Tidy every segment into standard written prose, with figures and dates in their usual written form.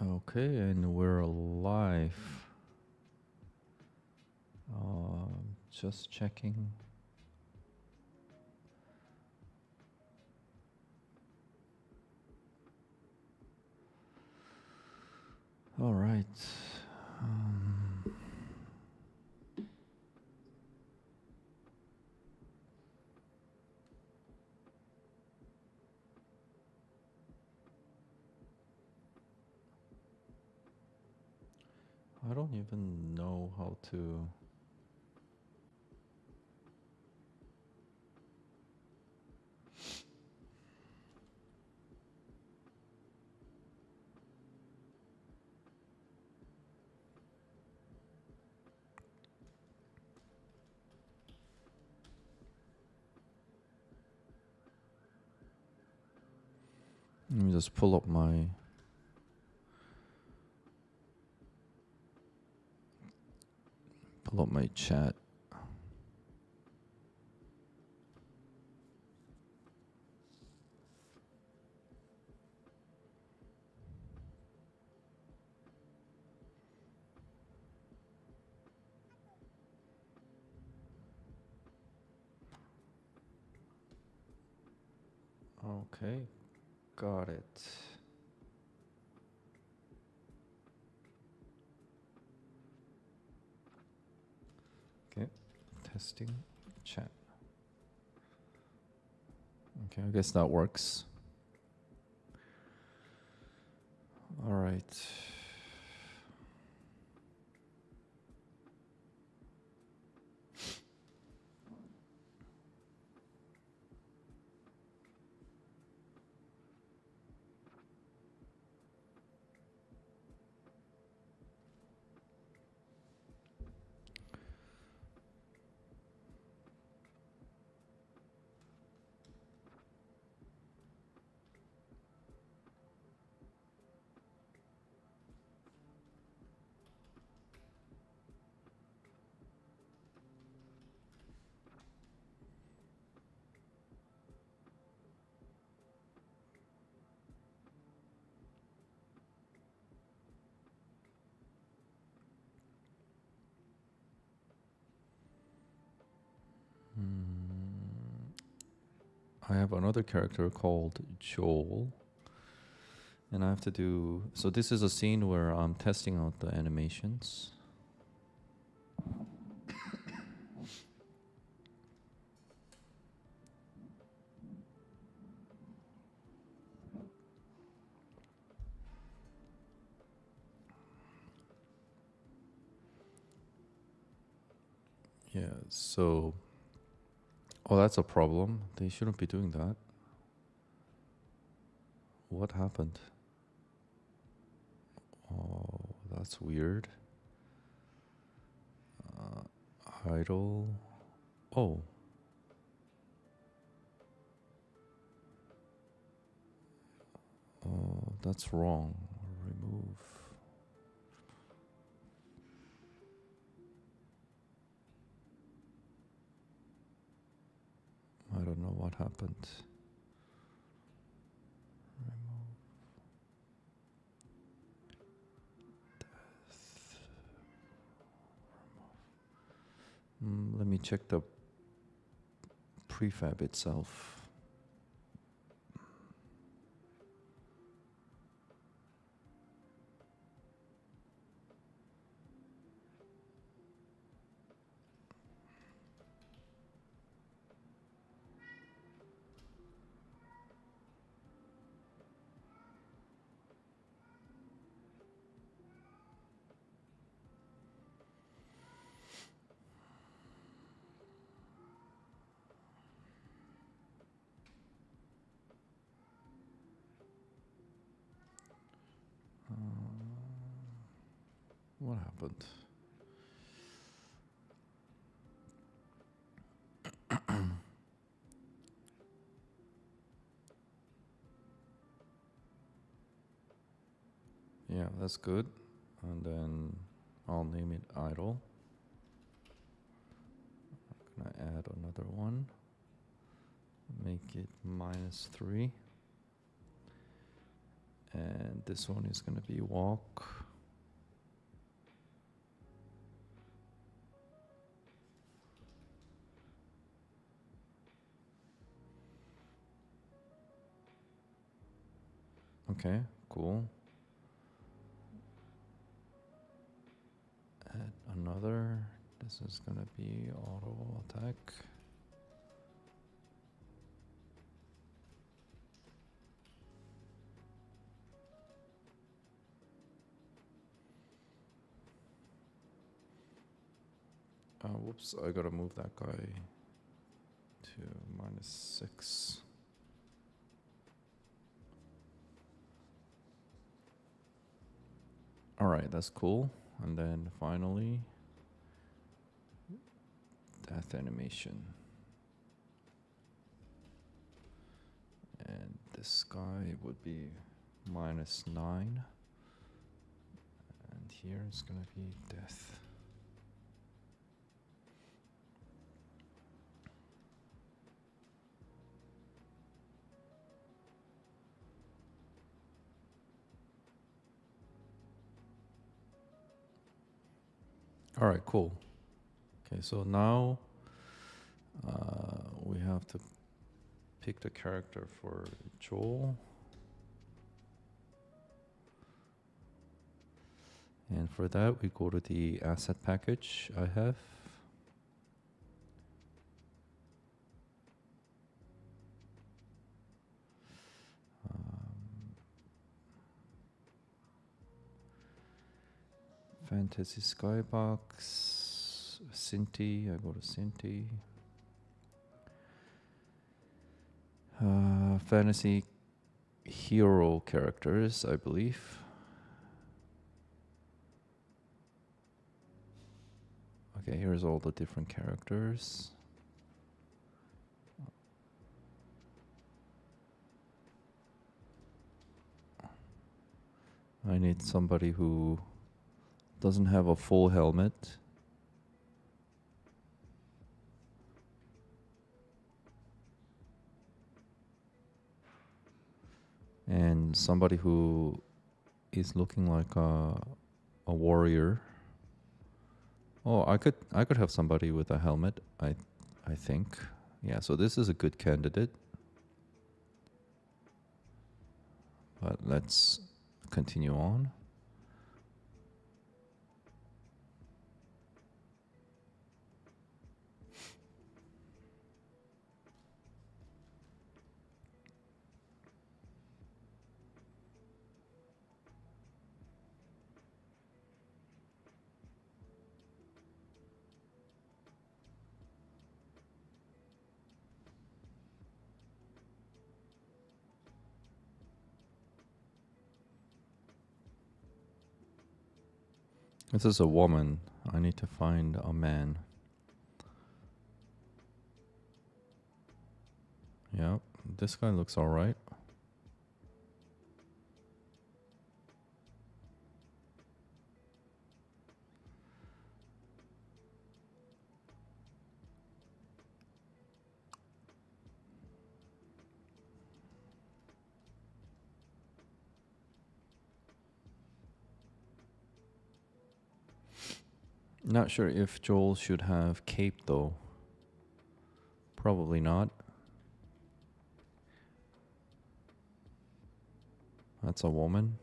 Okay, and we're live. Just checking. All right. I don't even know how to. Let me just pull up my chat. Okay, got it. Okay, testing chat. Okay, I guess that works. All right. I have another character called Joel, and I have to do. So this is a scene where I'm testing out the animations. Yeah, so. Oh, that's a problem. They shouldn't be doing that. What happened? Oh, that's weird. Idle. Oh. Oh, that's wrong. Remove. I don't know what happened. Remove. Let me check the prefab itself. What happened? Yeah, that's good. And then I'll name it idle. I'm gonna add another one. Make it -3. And this one is gonna be walk. Okay, cool. Add another. This is gonna be auto attack. Whoops, I gotta move that guy to -6. All right, that's cool. And then finally, death animation. And this guy would be -9. And here it's gonna be death. All right, cool. Okay, so now we have to pick the character for Joel. And for that, we go to the asset package I have. Fantasy Skybox, Cinti, I go to Cinti. Fantasy hero characters, I believe. Okay, here's all the different characters. I need somebody who doesn't have a full helmet. And somebody who is looking like a warrior. Oh, I could have somebody with a helmet, I think. Yeah, so this is a good candidate. But let's continue on. This is a woman. I need to find a man. Yep, this guy looks all right. Not sure if Joel should have cape though. Probably not. That's a woman.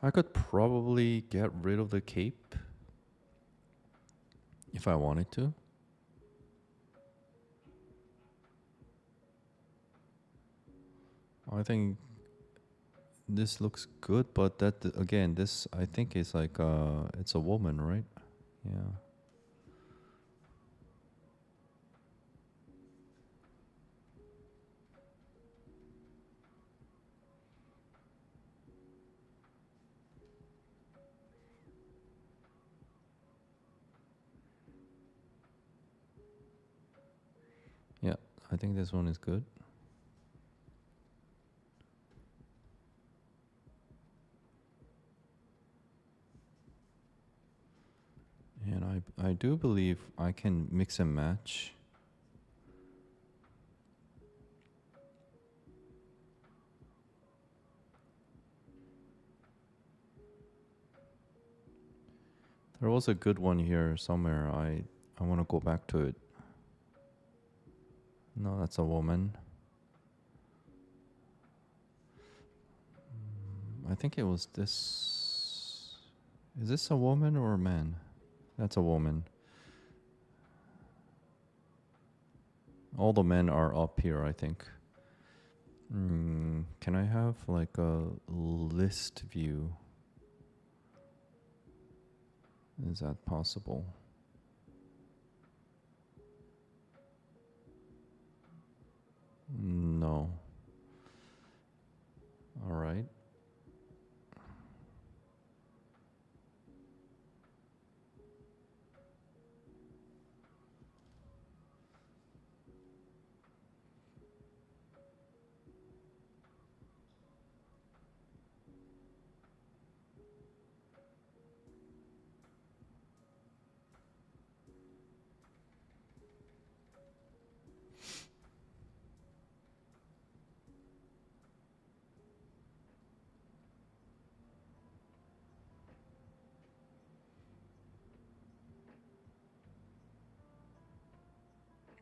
I could probably get rid of the cape if I wanted to. I think this looks good, but that again, this I think is like it's a woman, right? Yeah. Yeah, I think this one is good. And I do believe I can mix and match. There was a good one here somewhere. I want to go back to it. No, that's a woman. I think it was this. Is this a woman or a man? That's a woman. All the men are up here, I think. Can I have like a list view? Is that possible? No. All right.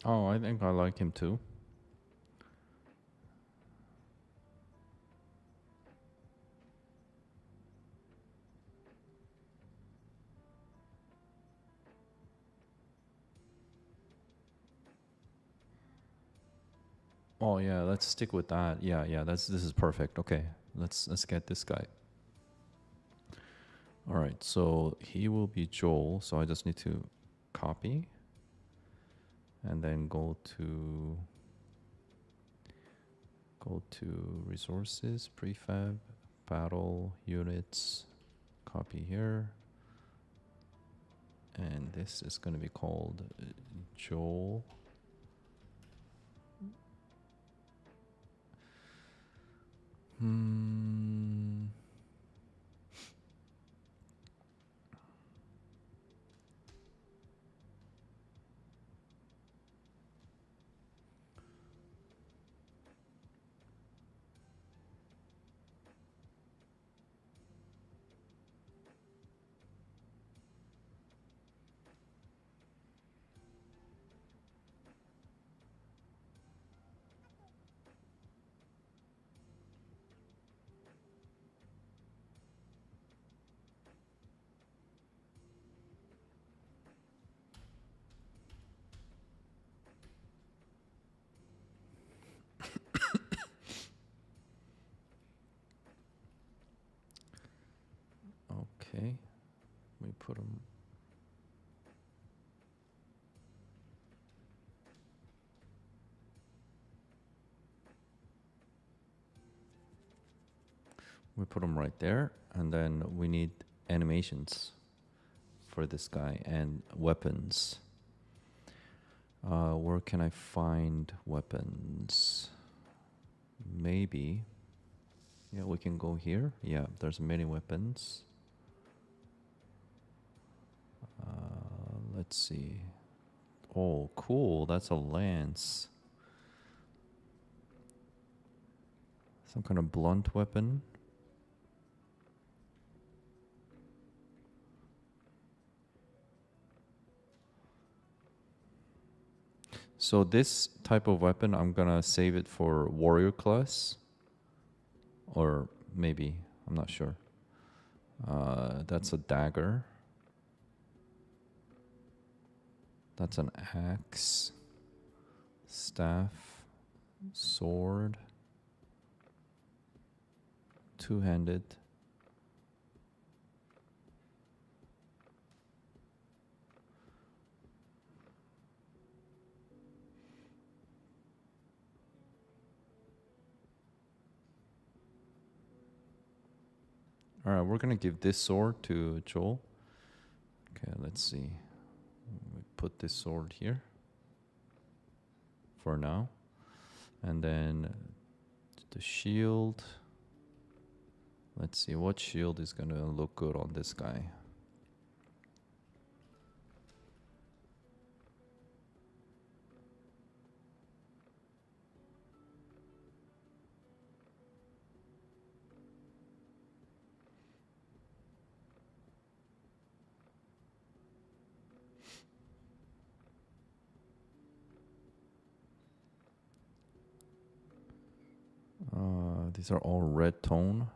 Oh, I think I like him too. Oh yeah, let's stick with that. Yeah, yeah, this is perfect. Okay. Let's get this guy. All right. So he will be Joel, so I just need to copy and then go to resources, prefab, battle units, copy here. And this is going to be called Joel. Okay. We put him. We put them right there, and then we need animations for this guy and weapons. Where can I find weapons? Maybe. Yeah, we can go here. Yeah, there's many weapons. Let's see. Oh, cool. That's a lance. Some kind of blunt weapon. So this type of weapon, I'm gonna save it for warrior class. Or maybe, I'm not sure. That's a dagger. That's an axe. Staff. Sword. two-handed. All right, we're gonna give this sword to Joel. Okay, let's see. We put this sword here for now. And then the shield. Let's see what shield is gonna look good on this guy. These are all red tone.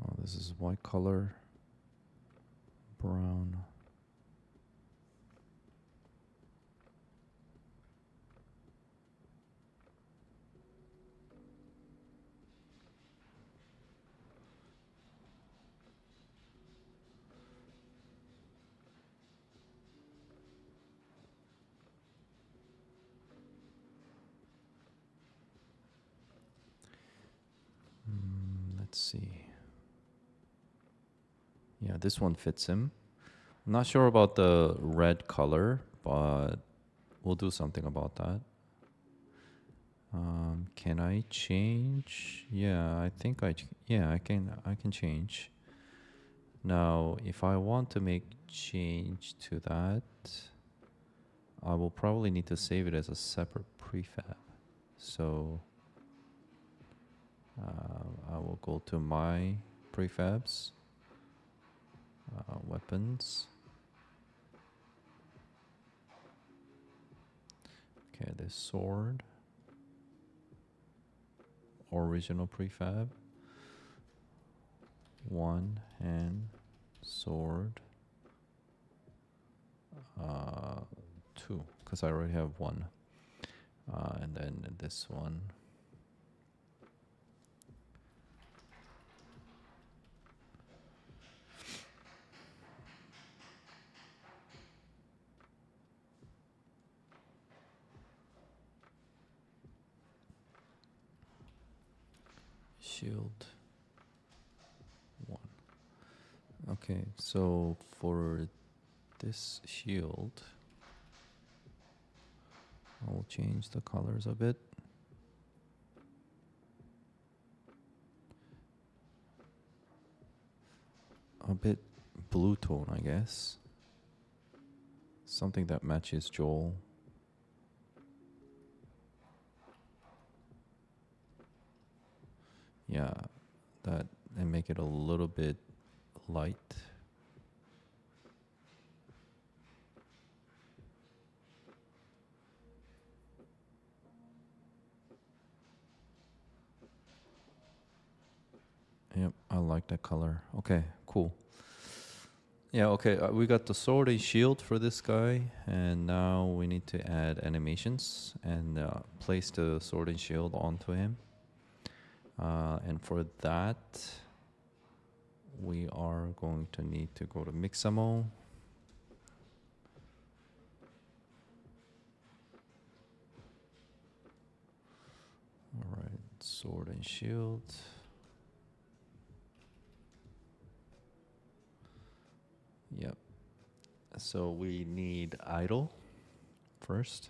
Oh, this is white color, brown. Let's see. Yeah, this one fits him. I'm not sure about the red color, but we'll do something about that. Can I change? Yeah, I think I can change. Now, if I want to make change to that, I will probably need to save it as a separate prefab. So I will go to my prefabs, weapons. Okay, this sword, original prefab, one hand sword, two, because I already have one, and then this one. Shield one. Okay, so for this shield, I will change the colors a bit. A bit blue tone, I guess. Something that matches Joel. Yeah, that, and make it a little bit light. Yep, I like that color. Okay, cool. Yeah, okay, we got the sword and shield for this guy, and now we need to add animations and place the sword and shield onto him. And for that, we are going to need to go to Mixamo. All right, sword and shield. Yep. So we need idle first.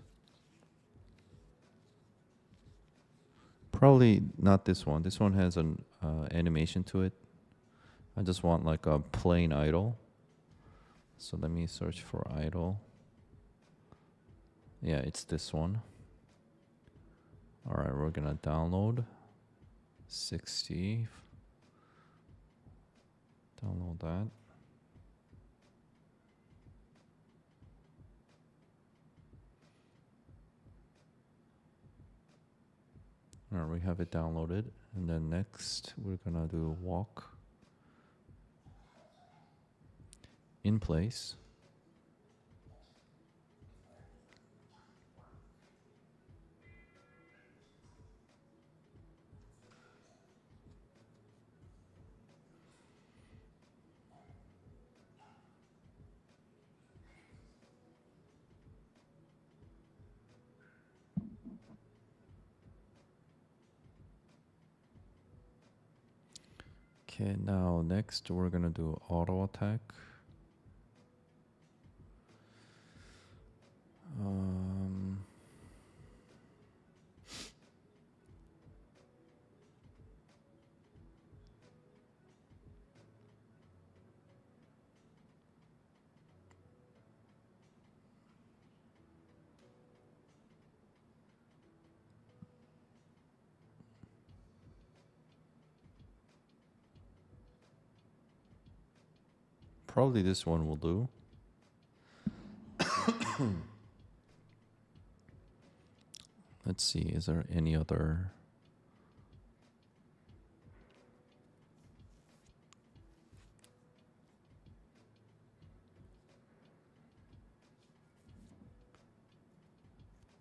Probably not this one. This one has an animation to it. I just want like a plain idle. So let me search for idle. Yeah, it's this one. All right, we're gonna download 60. Download that. All right, we have it downloaded. And then next, we're gonna do walk in place. Okay, now next we're gonna do auto attack. Probably this one will do. Let's see, is there any other?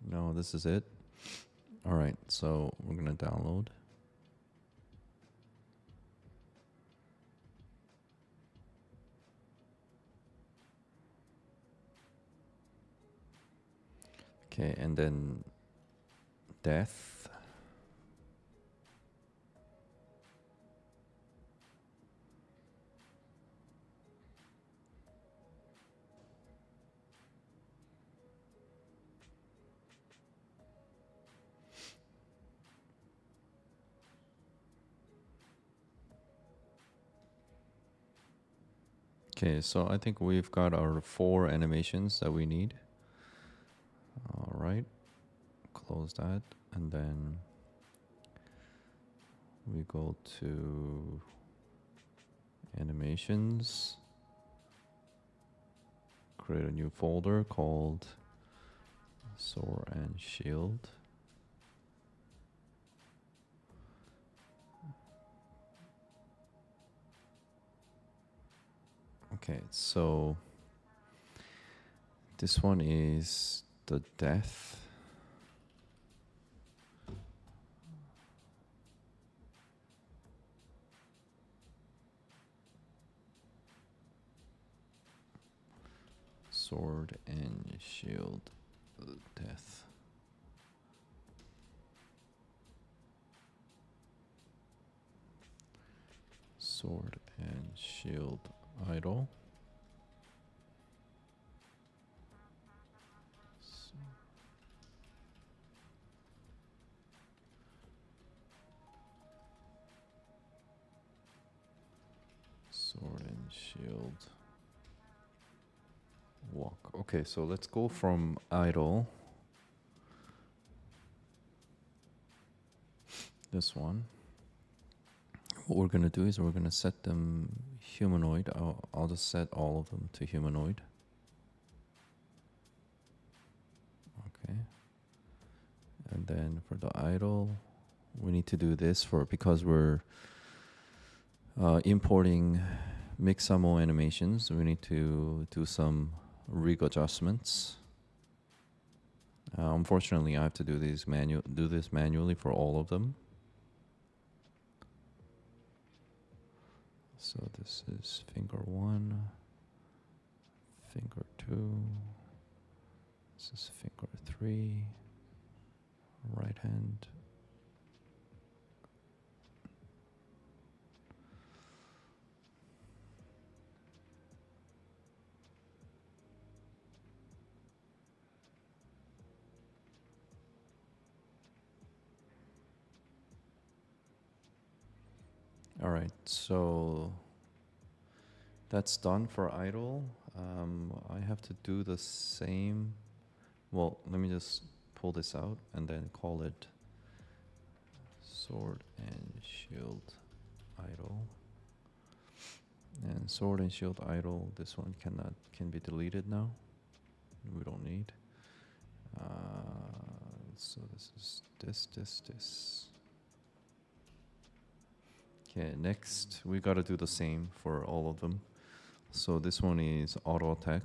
No, this is it. All right, so we're gonna download. Okay, and then death. Okay, so I think we've got our 4 animations that we need. All right, close that, and then we go to animations, create a new folder called Sword and Shield. Okay, so this one is the death. Sword and Shield, death. Sword and Shield idle. Sword and Shield walk. Okay, so let's go from idle. This one. What we're gonna do is we're gonna set them humanoid. I'll just set all of them to humanoid. Okay. And then for the idle, we need to do this because we're importing Mixamo animations. We need to do some rig adjustments. Unfortunately, I have to do this manually for all of them. So this is finger 1, finger 2, this is finger 3, right hand. All right, so that's done for idle. I have to do the same. Well, let me just pull this out and then call it Sword and Shield idle. And Sword and Shield idle, this one can be deleted now. We don't need. So this is this. Okay, next we gotta do the same for all of them. So this one is auto attack.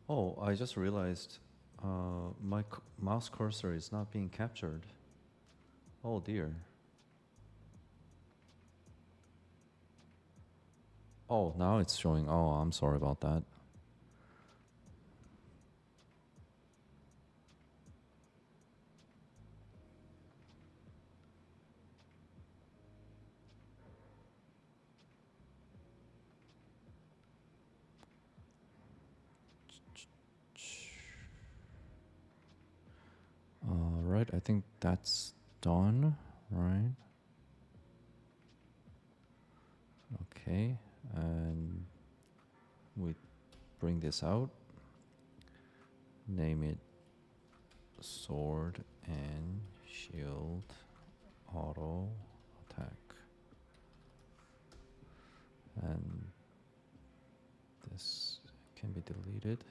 Oh, I just realized my mouse cursor is not being captured. Oh dear. Oh, now it's showing. Oh, I'm sorry about that. Right, I think that's done, right? Okay, and we bring this out, name it sword and shield auto attack, and this can be deleted.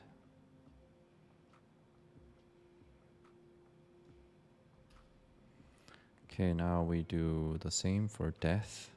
Okay, now we do the same for death.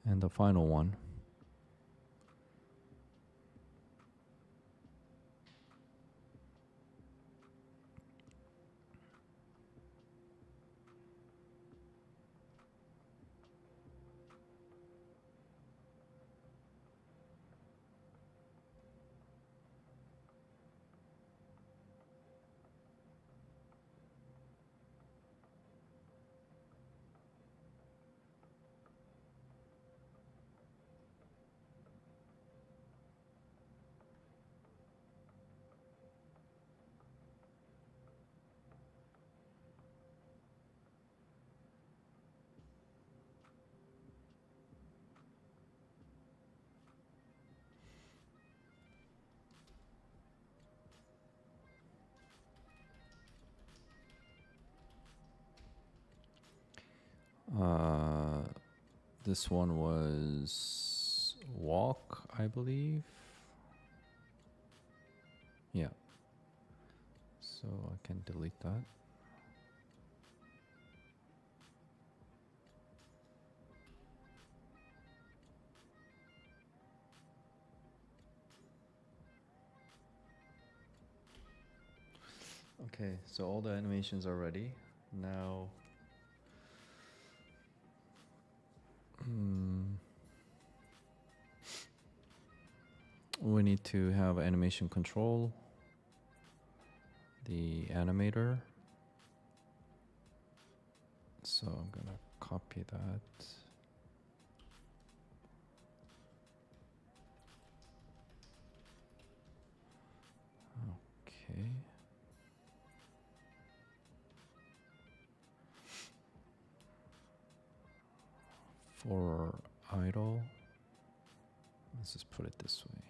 And the final one. This one was walk, I believe. Yeah. So I can delete that. Okay, so all the animations are ready. Now, we need to have animation control, the animator. So I'm gonna copy that. Okay. For idle, let's just put it this way.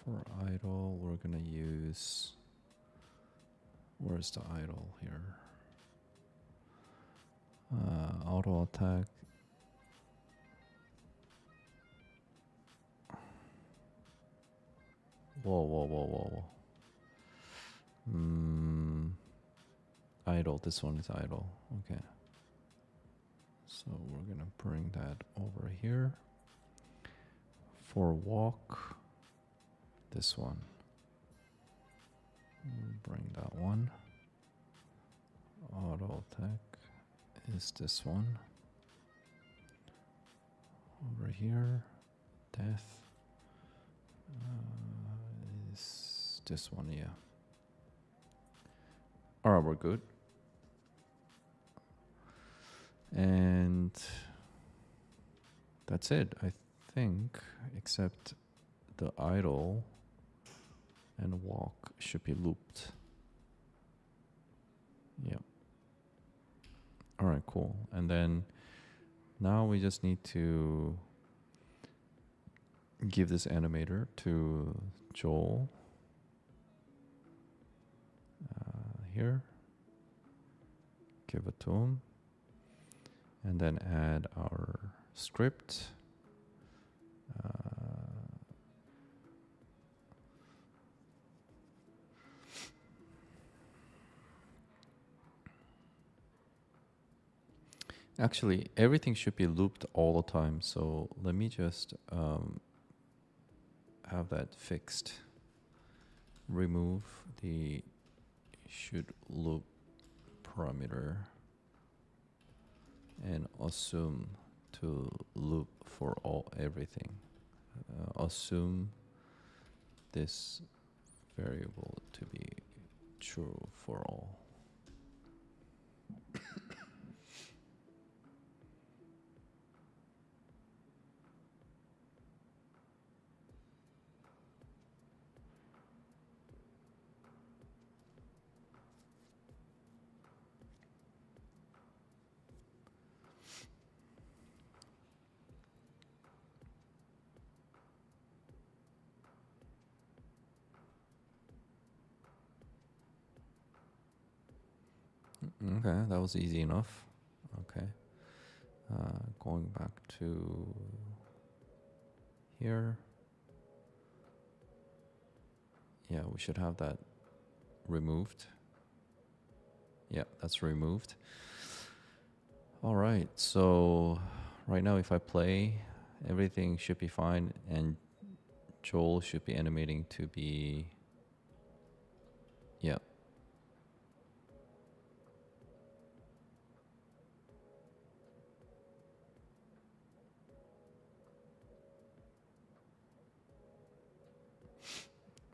For idle, we're gonna use, where's the idle here? Auto attack. Whoa. Idle, this one is idle. Okay. So we're gonna bring that over here. For walk, this one. Bring that one. Auto attack is this one. over here, death. Is this one, yeah. All right, we're good. And that's it, I think, except the idle and walk should be looped. Yeah. All right, cool. And then now we just need to give this animator to Joel here. Give it to him. And then add our script. Actually, everything should be looped all the time. So let me just have that fixed. Remove the should loop parameter and assume to loop for everything. Assume this variable to be true for all. Okay, that was easy enough. Okay. Going back to here. Yeah, we should have that removed. Yeah, that's removed. All right, so right now if I play, everything should be fine and Joel should be animating to be, yeah.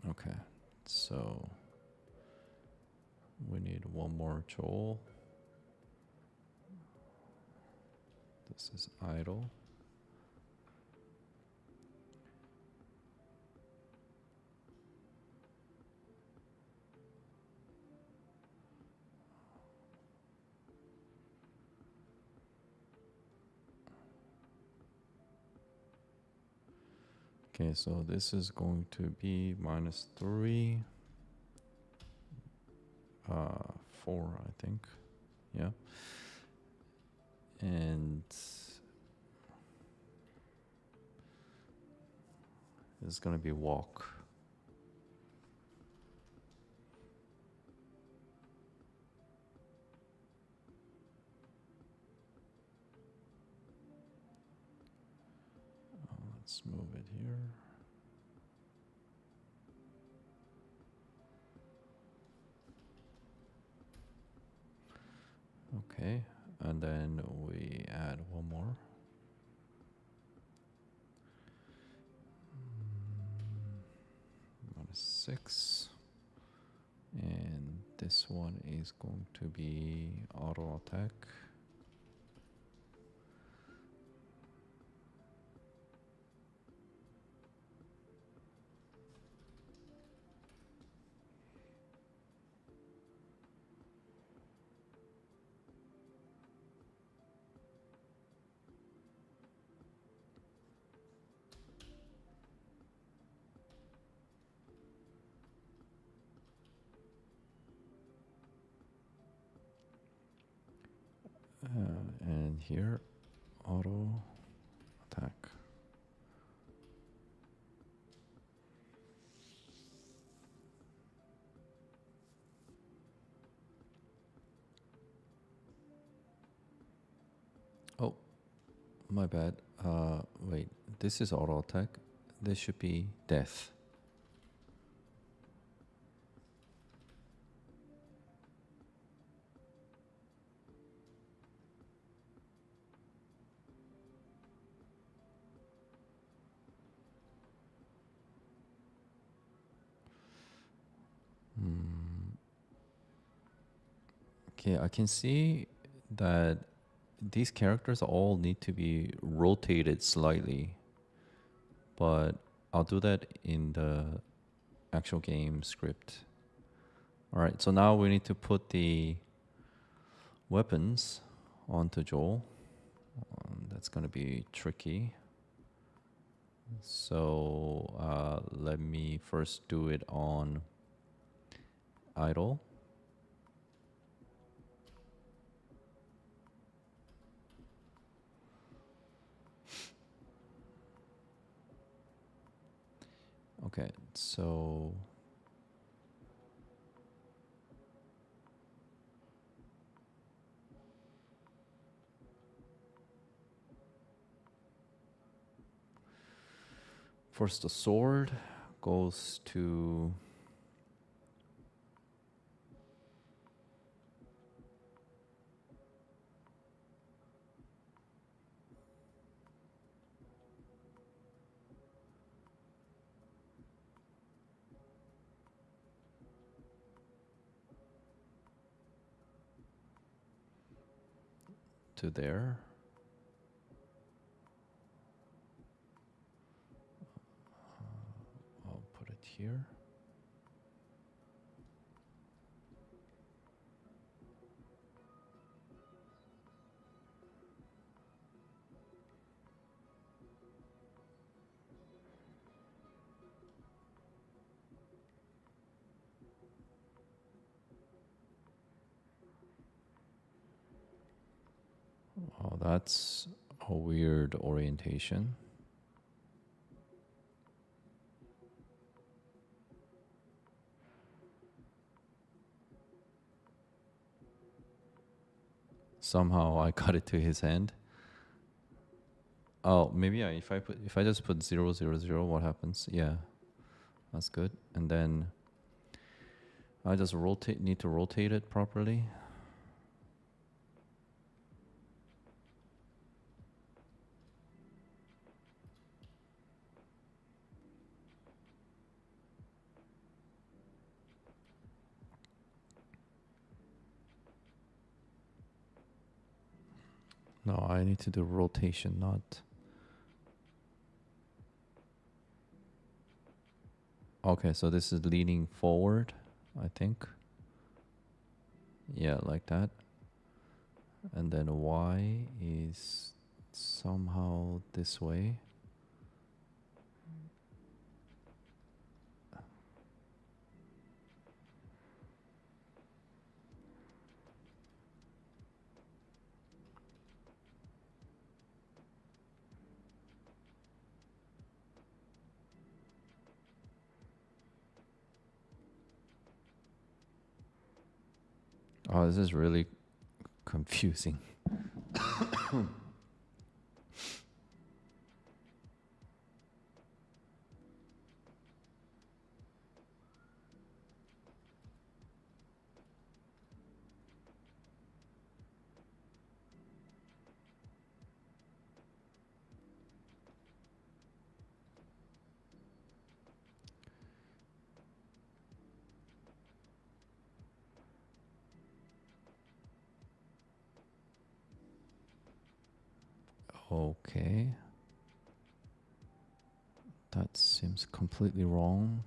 Okay, so we need one more Joel. This is idle. Okay, so this is going to be -3, 4, I think. Yeah. And it's going to be walk. Let's move it here. Okay, and then we add one more. -6. And this one is going to be auto attack. And here, auto attack. Oh, my bad. Wait, this is auto attack. This should be death. Okay, I can see that these characters all need to be rotated slightly, but I'll do that in the actual game script. All right, so now we need to put the weapons onto Joel. That's going to be tricky. So let me first do it on idle. Okay, so first the sword goes to there. I'll put it here. Oh, that's a weird orientation. Somehow I cut it to his hand. Oh, maybe if I just put 000, what happens? Yeah, that's good. And then I just need to rotate it properly. No, I need to do rotation, not. Okay, so this is leaning forward, I think. Yeah, like that. And then Y is somehow this way. Oh, this is really confusing. Okay. That seems completely wrong.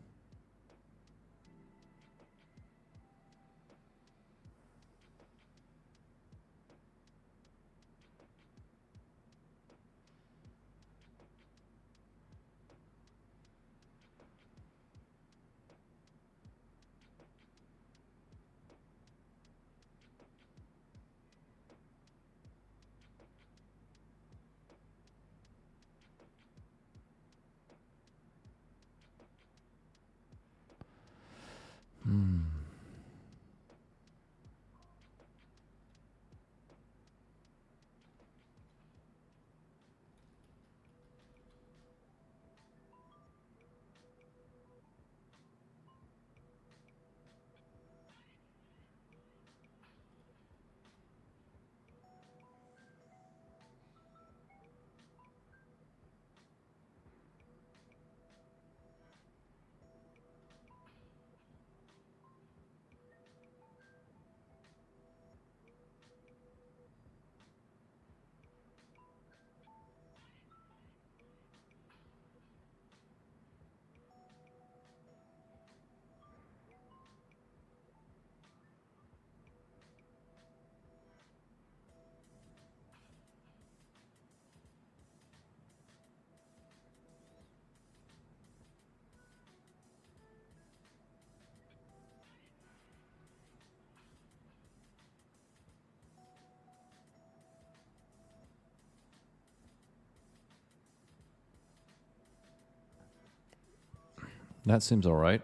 That seems all right.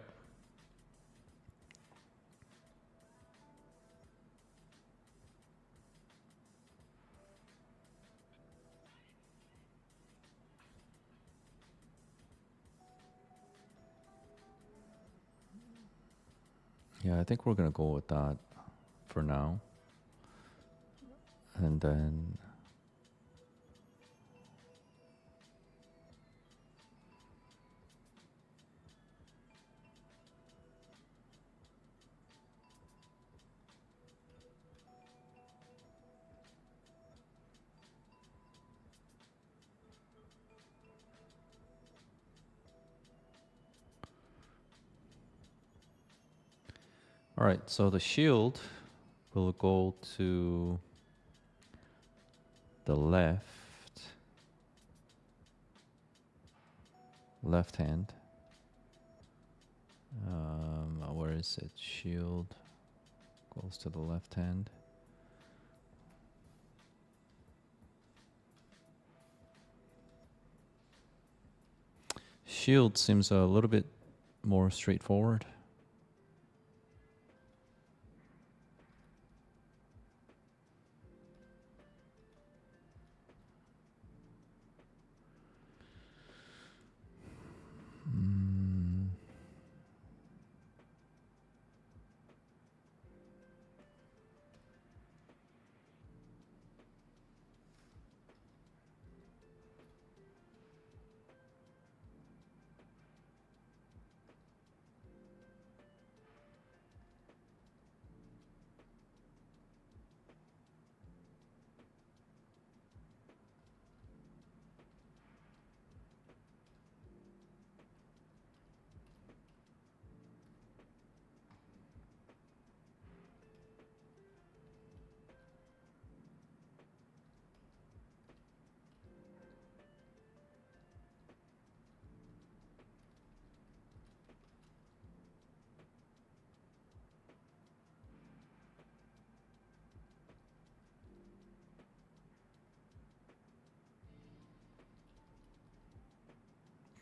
Yeah, I think we're gonna go with that for now. And then, all right, so the shield will go to the left hand. Where is it? Shield goes to the left hand. Shield seems a little bit more straightforward.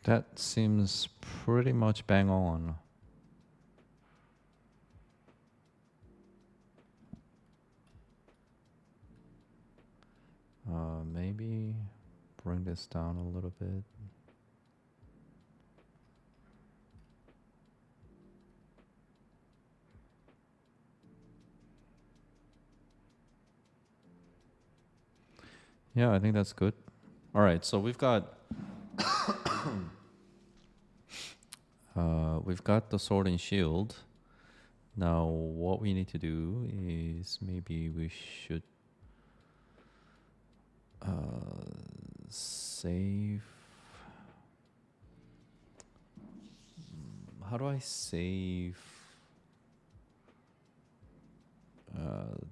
That seems pretty much bang on. Maybe bring this down a little bit. Yeah, I think that's good. All right, so we've got we've got the sword and shield. Now, what we need to do is maybe we should save. How do I save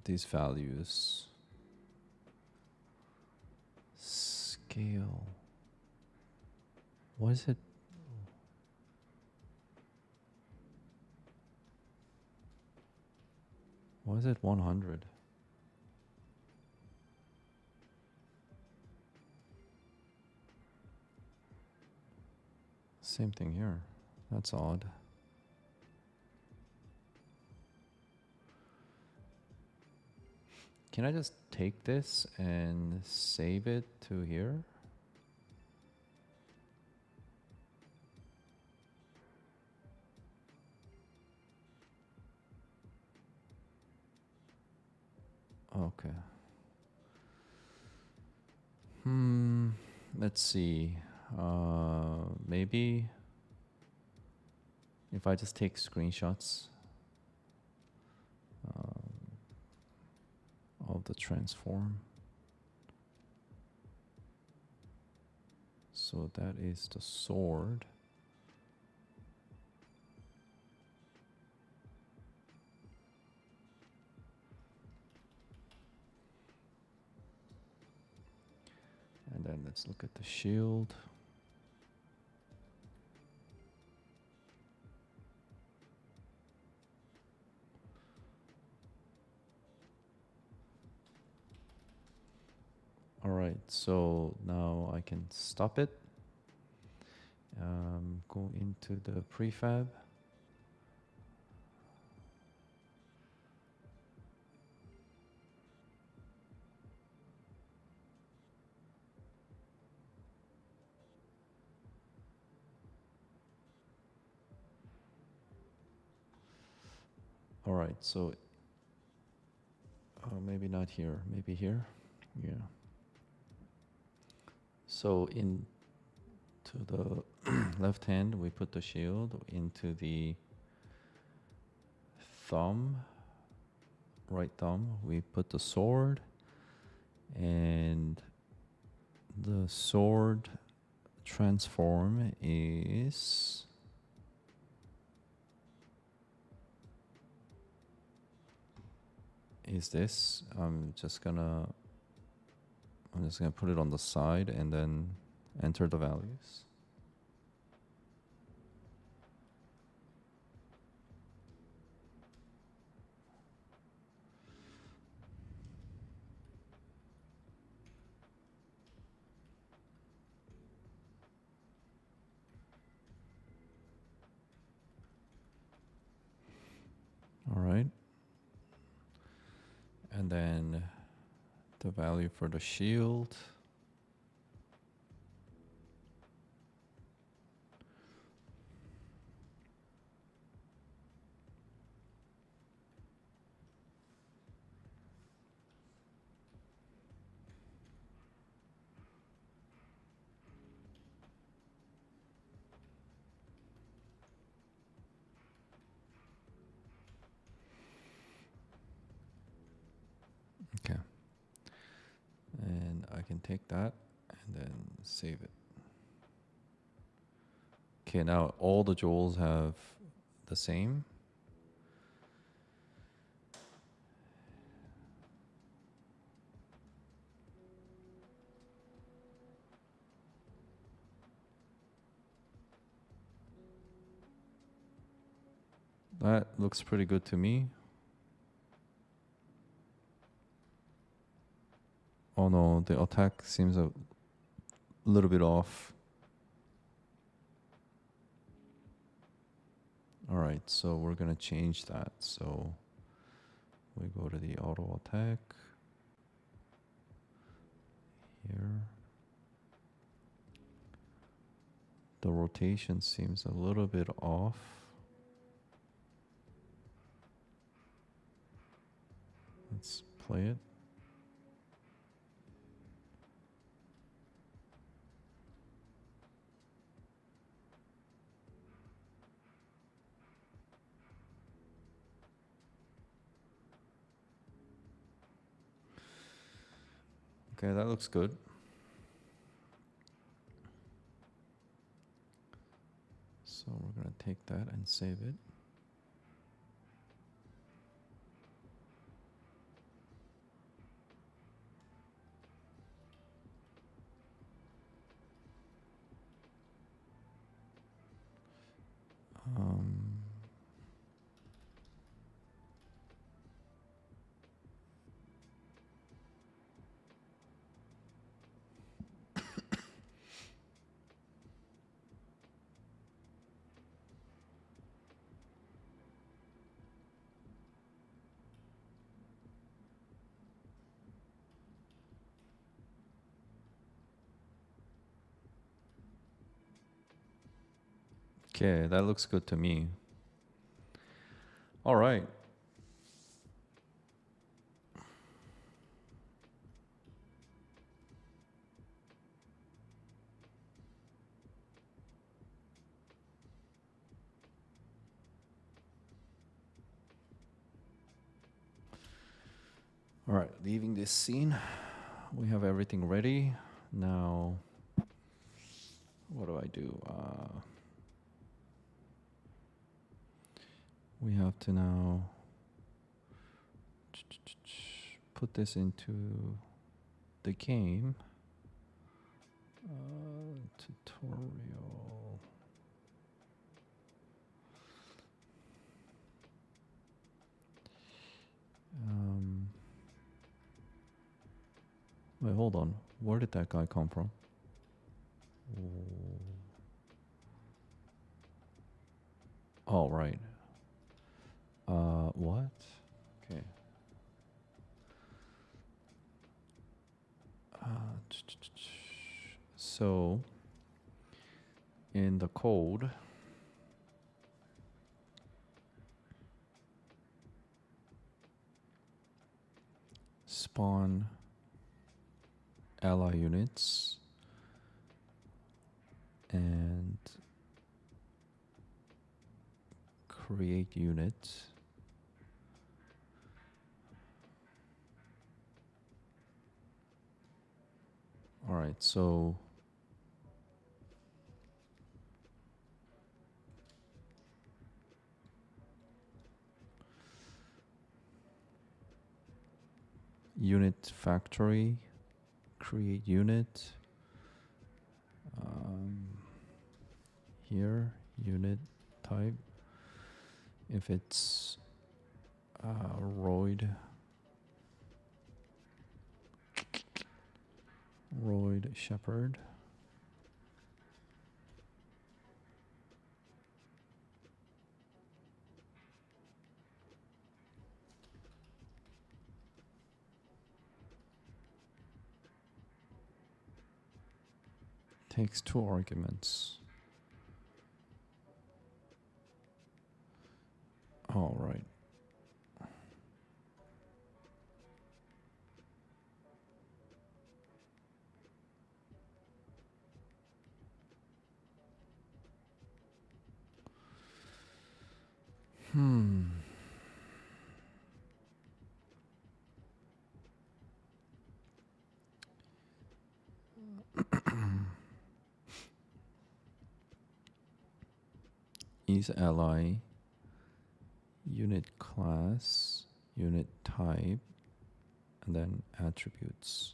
these values? Scale. What is it? Why is it 100? Same thing here. That's odd. Can I just take this and save it to here? Okay. Let's see. Maybe if I just take screenshots of the transform. So that is the sword. And then let's look at the shield. All right, so now I can stop it. Go into the prefab. All right, so maybe not here, maybe here. Yeah. So into the left hand, we put the shield. Into the thumb, right thumb, we put the sword. And the sword transform is this. I'm just gonna put it on the side and then enter the values. All right. And then the value for the shield. Okay. And I can take that and then save it. Okay, now all the jewels have the same. That looks pretty good to me. Oh no, the attack seems a little bit off. All right, so we're gonna change that. So we go to the auto attack here. The rotation seems a little bit off. Let's play it. Okay, that looks good. So we're gonna take that and save it. Okay, that looks good to me. All right. All right, leaving this scene. We have everything ready. Now, what do I do? We have to now put this into the game. Tutorial. Wait, hold on. Where did that guy come from? All right. What? Okay. So in the code, spawn ally units and create unit. All right, so unit factory, create unit. Here, unit type. If it's roid shepherd. Takes 2 arguments. All right. Is ally, unit class, unit type, and then attributes.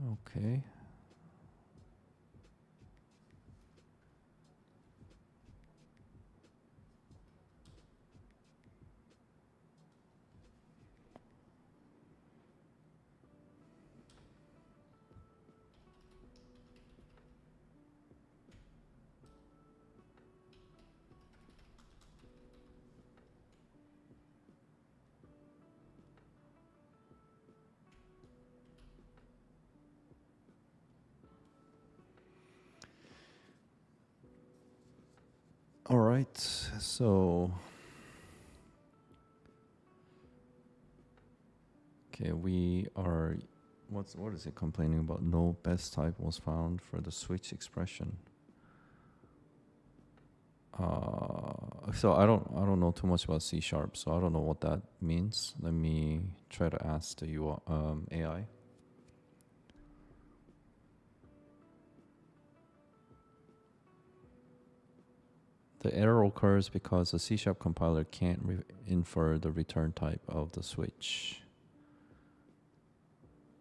Okay. All right, so okay, we are what is it complaining about? No best type was found for the switch expression. So I don't know too much about C#, so I don't know what that means. Let me try to ask the AI. The error occurs because the C# compiler can't infer the return type of the switch.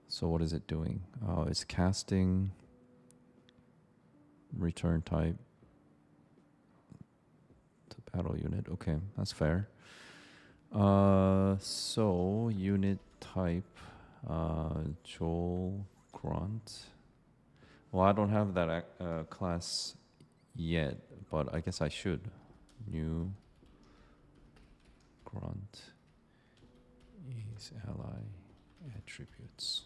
So what is it doing? It's casting return type to battle unit. Okay, that's fair. So unit type, Joel Grunt. Well, I don't have that class yet, but I guess I should. New Grunt is ally attributes.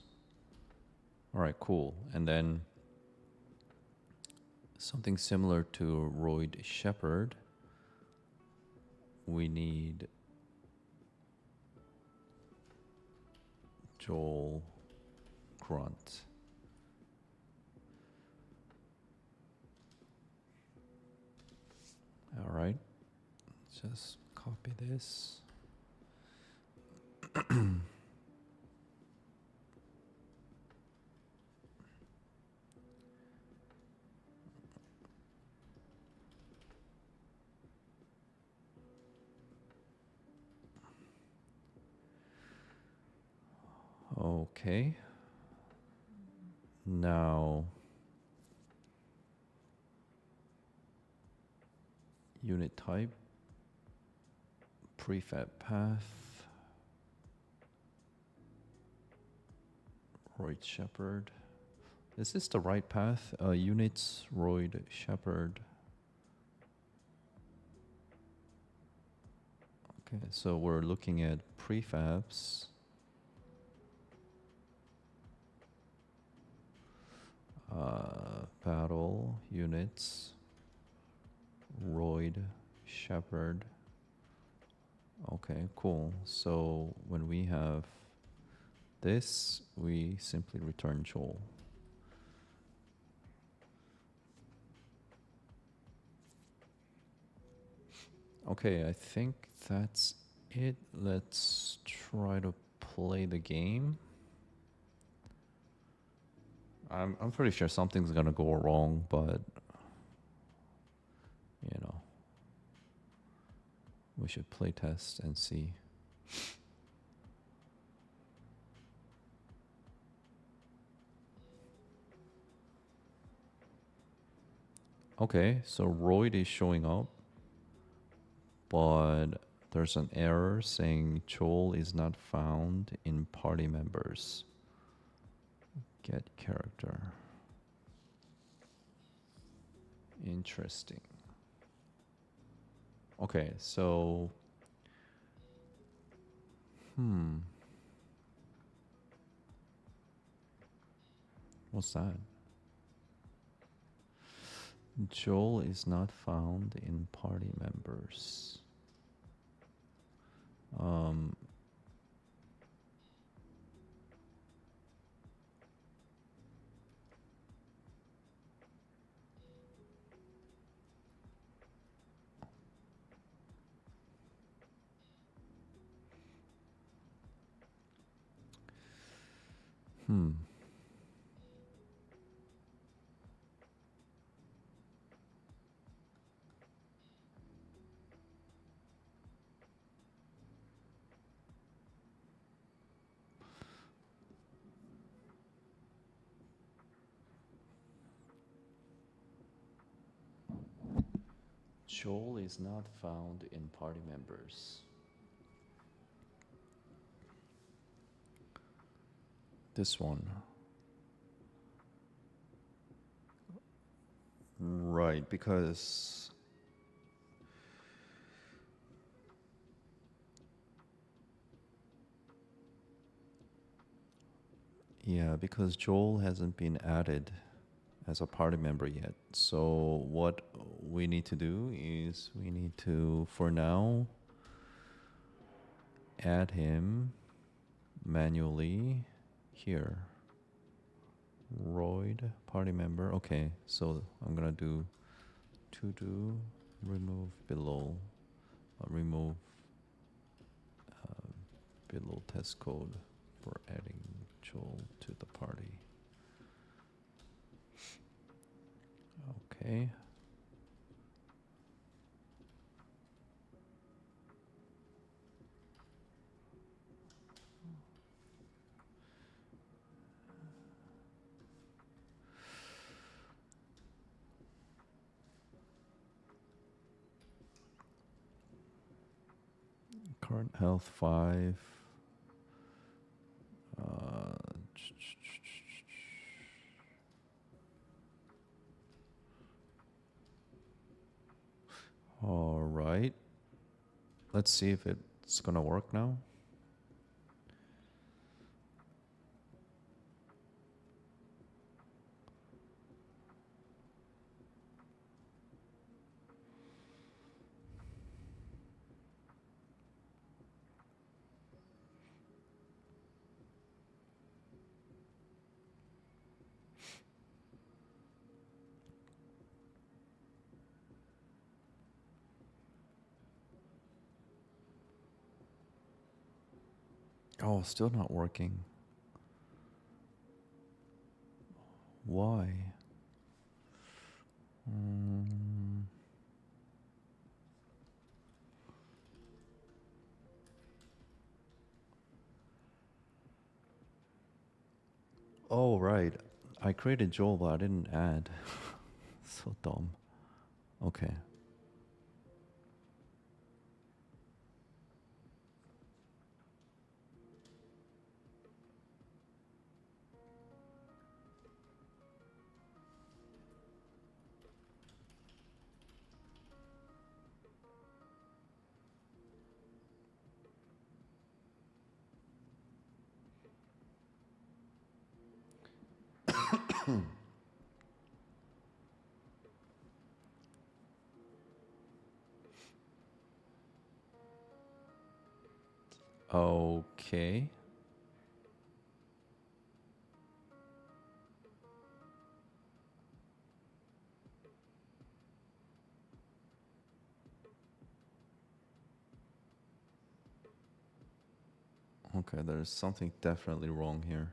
All right, cool. And then something similar to roid shepherd. We need Joel Grunt. All right, just copy this. Okay. Now, unit type, prefab path, Royd Shepherd. Is this the right path? Units, Royd Shepherd. Okay, so we're looking at prefabs. Battle, units, Royd Shepherd. Okay, cool. So when we have this, we simply return Joel. Okay, I think that's it. Let's try to play the game. I'm pretty sure something's gonna go wrong, but you know, we should play test and see. Okay, so Royd is showing up, but there's an error saying Joel is not found in party members. Get character. Interesting. Okay, so what's that? Joel is not found in party members. Joel is not found in party members. This one. Right, because because Joel hasn't been added as a party member yet. So what we need to do is we need to, for now, add him manually here. Royd, party member. Okay, so I'm gonna do to do remove below, remove below test code for adding Joel to the party. Okay. Current health 5. All right. Let's see if it's gonna work now. Oh, still not working. Why? Oh, right. I created Joel, but I didn't add. So dumb. Okay. Okay. Okay, there's something definitely wrong here.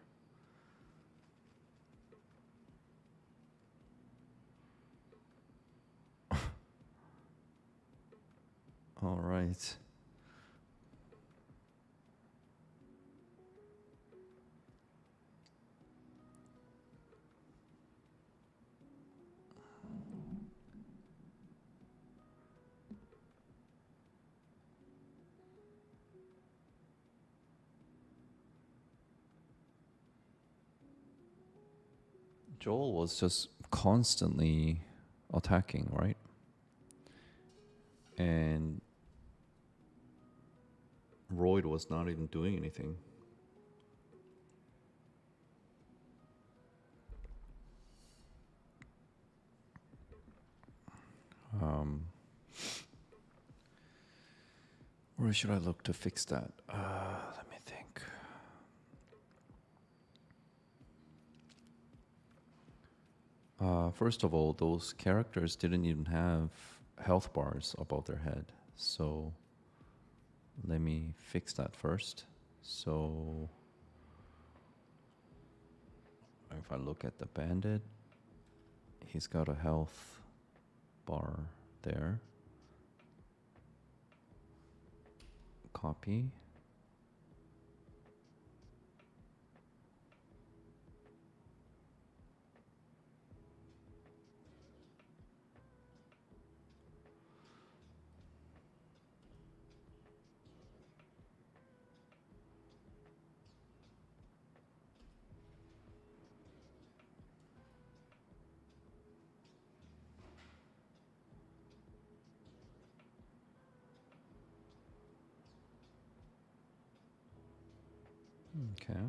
All right. Joel was just constantly attacking, right? And Royd was not even doing anything. Where should I look to fix that? Let me think. First of all, those characters didn't even have health bars above their head. So let me fix that first. So if I look at the bandit, he's got a health bar there. Copy. Okay.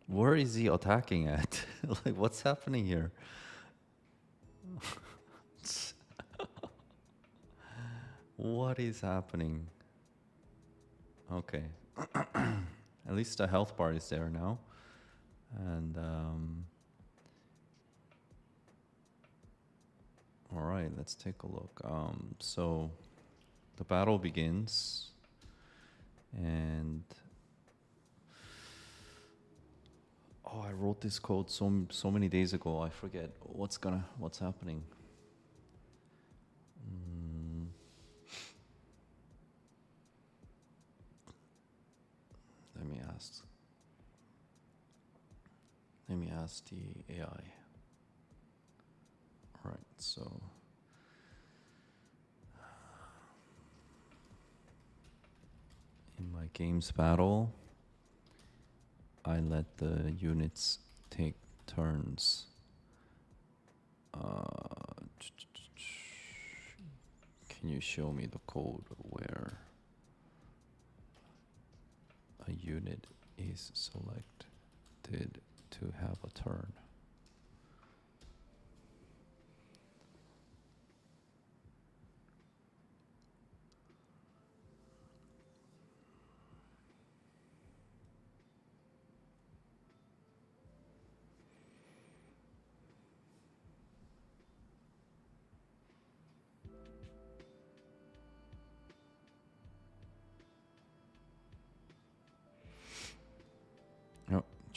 Where is he attacking at? Like, what's happening here? What is happening? Okay. At least the health bar is there now. And, all right, let's take a look. So the battle begins. And, oh, I wrote this code so many days ago. I forget what's happening. Let me ask. Let me ask the AI. All right, so in my games battle, I let the units take turns. Can you show me the code where a unit is selected to have a turn?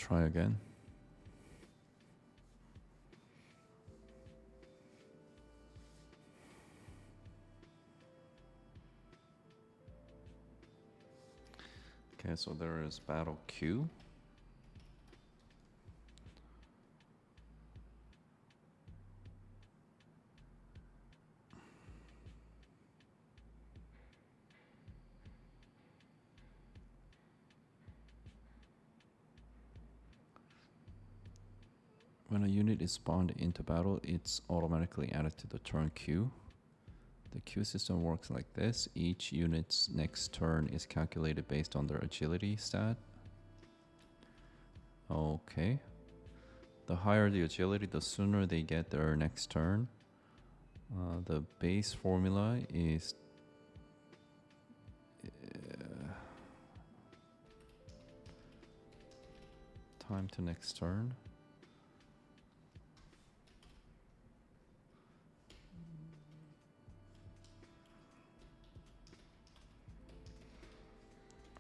try again. Okay, so there is battle Q. When a unit is spawned into battle, it's automatically added to the turn queue. The queue system works like this. Each unit's next turn is calculated based on their agility stat. Okay. The higher the agility, the sooner they get their next turn. The base formula is time to next turn.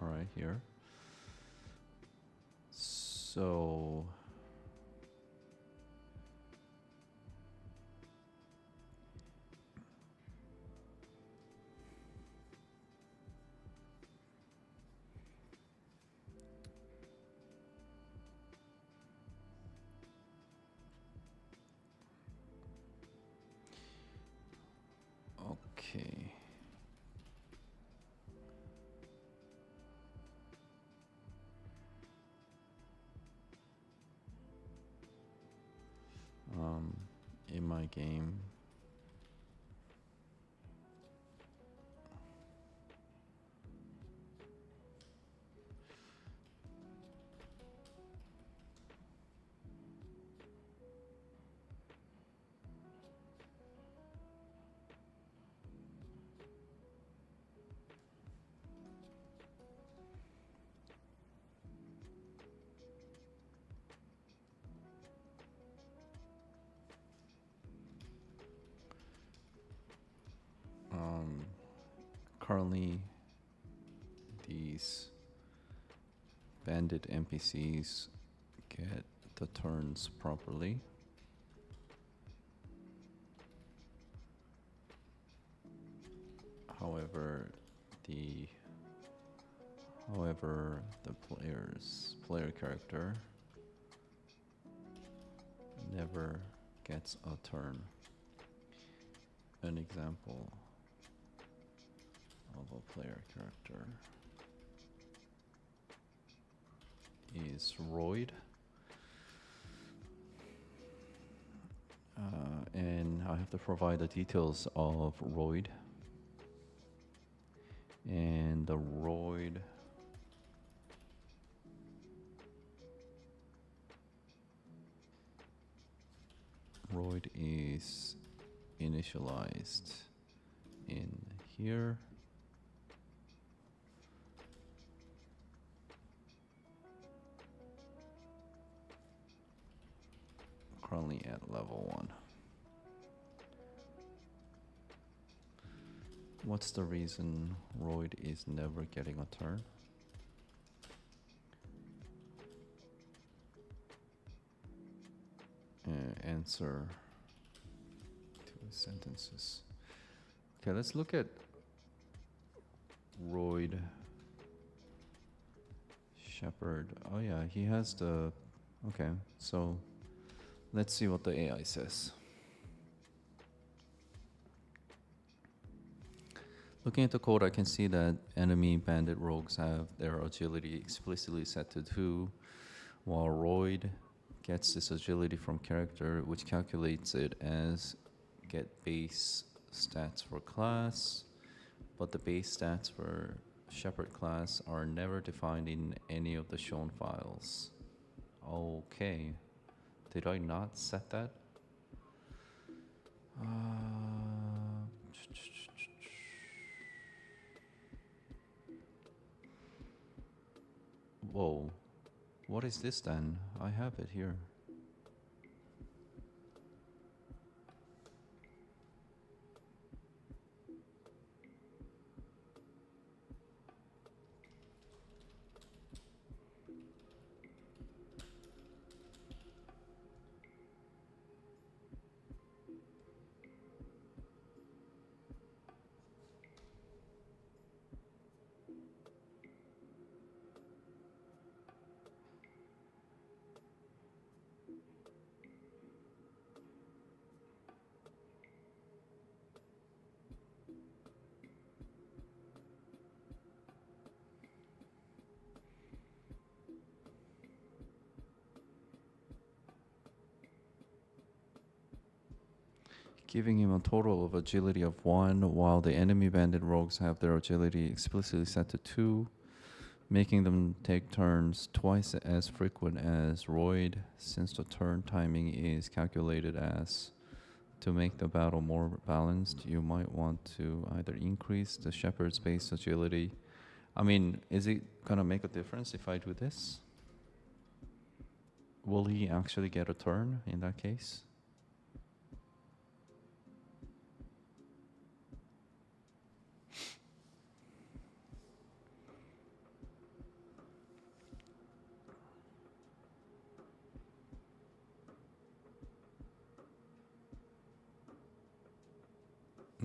All right, here. So okay. In my game, currently these bandit NPCs get the turns properly. However, the player character never gets a turn. An example of a player character is Royd. And I have to provide the details of Royd. And the Royd is initialized in here. Currently at level 1. What's the reason Royd is never getting a turn? Answer 2 sentences. Okay, let's look at Royd Shepherd. Oh yeah, he has the... Okay, so let's see what the AI says. Looking at the code, I can see that enemy bandit rogues have their agility explicitly set to 2, while Royd gets this agility from character, which calculates it as get base stats for class, but the base stats for Shepherd class are never defined in any of the shown files. Okay, did I not set that? Whoa, what is this then? I have it here. giving him a total of agility of 1, while the enemy bandit rogues have their agility explicitly set to 2, making them take turns twice as frequent as Royd, since the turn timing is calculated as to make the battle more balanced. You might want to either increase the shepherd's base agility. I mean, is it gonna make a difference if I do this? Will he actually get a turn in that case?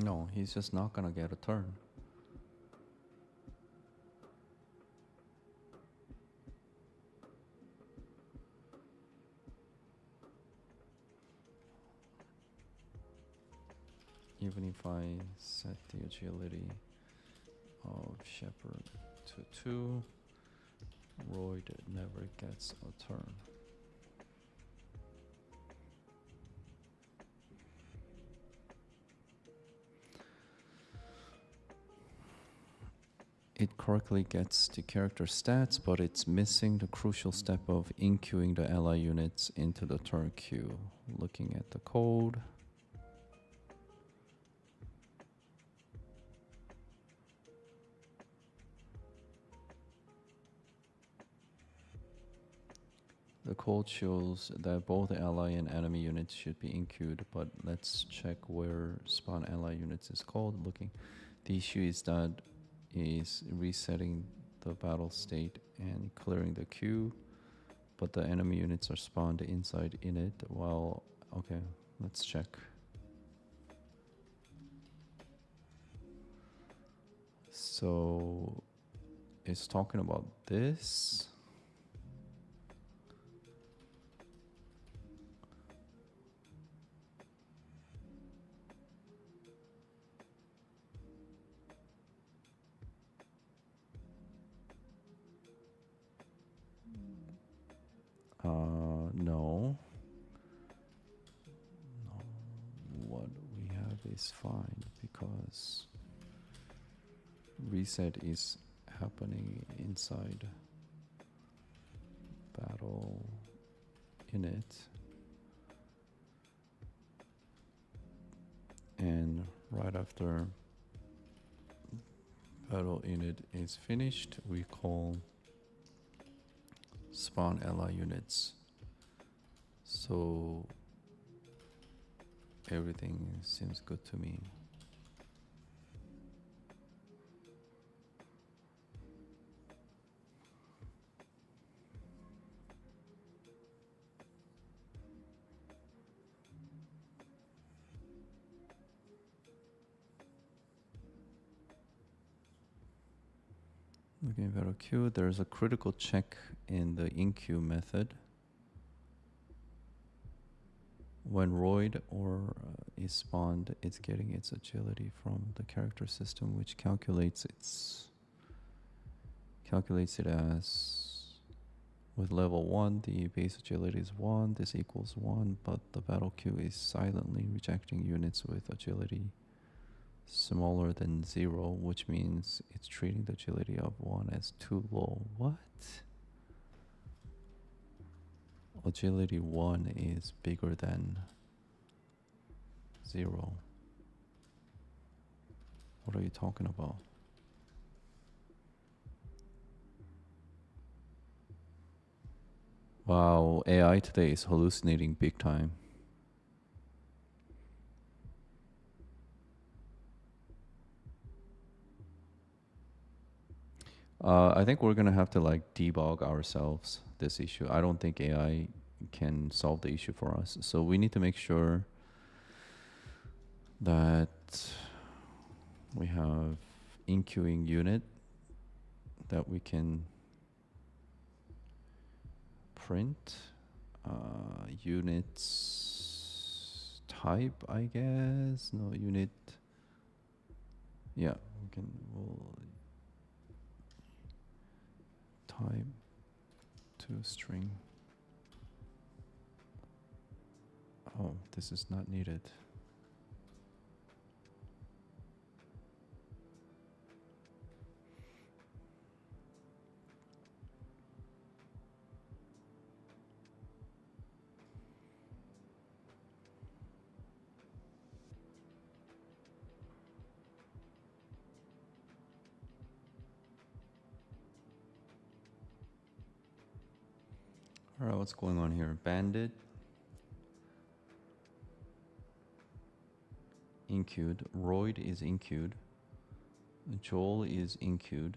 No, he's just not gonna get a turn. Even if I set the agility of Shepherd to 2, Royd never gets a turn. It correctly gets the character stats, but it's missing the crucial step of inqueuing the ally units into the turn queue. Looking at the code. The code shows that both ally and enemy units should be inqueued, but let's check where spawn ally units is called. Looking, the issue is that is resetting the battle state and clearing the queue, but the enemy units are spawned inside init. Well, okay, let's check. So it's talking about this. No. What we have is fine because reset is happening inside battle init, and right after battle init is finished, we call spawn ally units. So everything seems good to me. Looking at battle queue, there's a critical check in the inqueue method. When Royd or is spawned, it's getting its agility from the character system, which calculates it as with level 1, the base agility is 1, this equals 1, but the battle queue is silently rejecting units with agility smaller than 0, which means it's treating the agility of 1 as too low. What? Agility 1 is bigger than 0. What are you talking about? Wow, AI today is hallucinating big time. I think we're gonna have to like debug ourselves this issue. I don't think AI can solve the issue for us. So we need to make sure that we have inqueuing unit that we can print. Units type, I guess. No, unit. Yeah, we'll type to string. Oh, this is not needed. Alright, what's going on here? Bandit. Inqueued. Royd is inqueued. Joel is inqueued.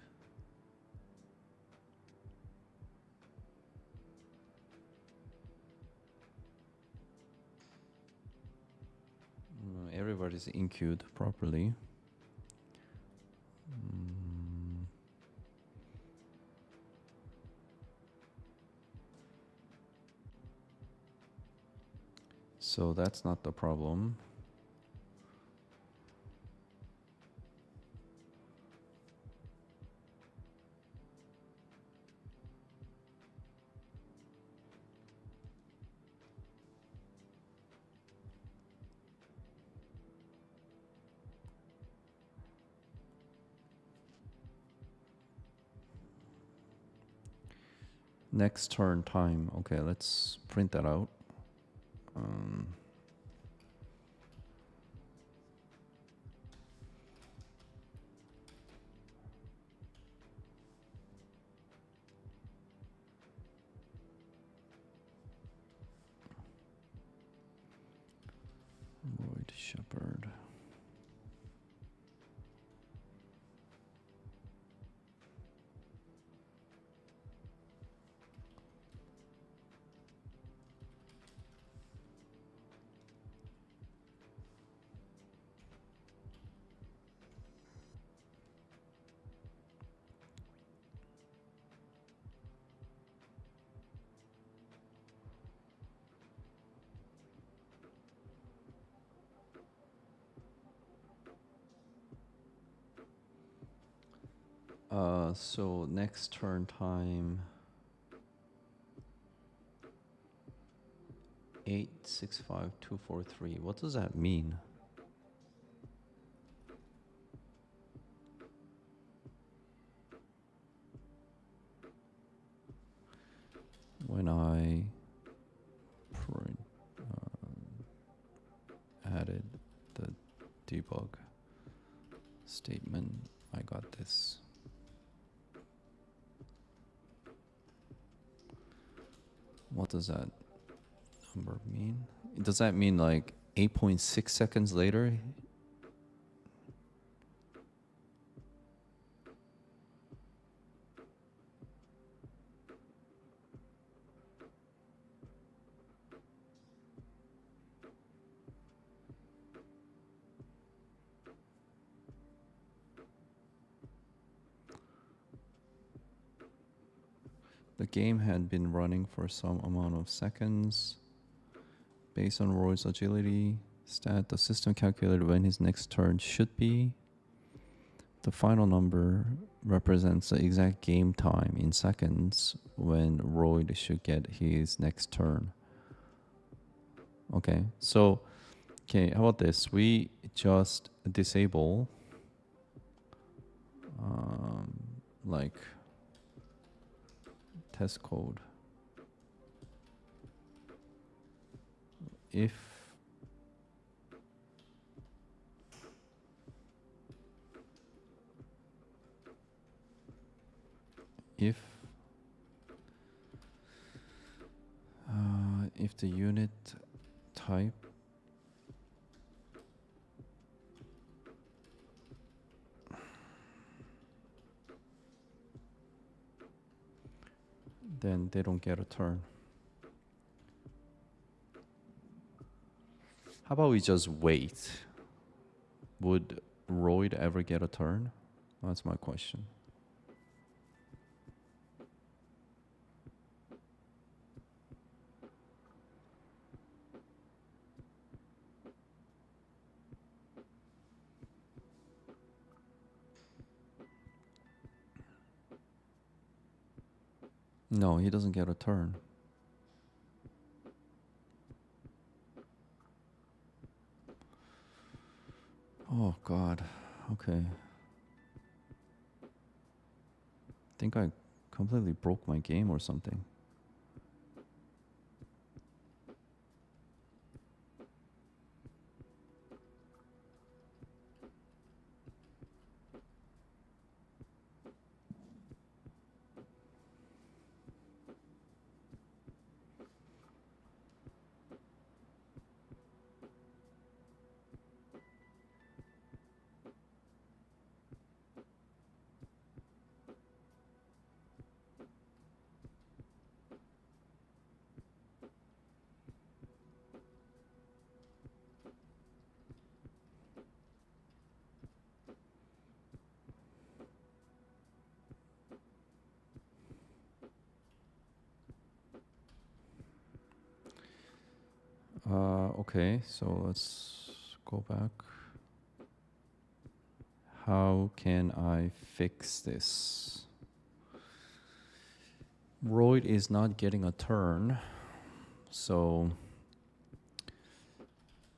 Everybody's inqueued properly. So that's not the problem. Next turn time. Okay, let's print that out. Lloyd Shepherd. So next turn time 865243. What does that mean? When I added the debug statement, I got this. What does that number mean? Does that mean like 8.6 seconds later? The game had been running for some amount of seconds. Based on Roy's agility stat, the system calculated when his next turn should be. The final number represents the exact game time in seconds when Roy should get his next turn. Okay, so, how about this? We just disable like test code. If the unit type then they don't get a turn. How about we just wait? Would Royd ever get a turn? That's my question. No, he doesn't get a turn. Oh, God. Okay. I think I completely broke my game or something. Okay, so let's go back. How can I fix this? Roid is not getting a turn, so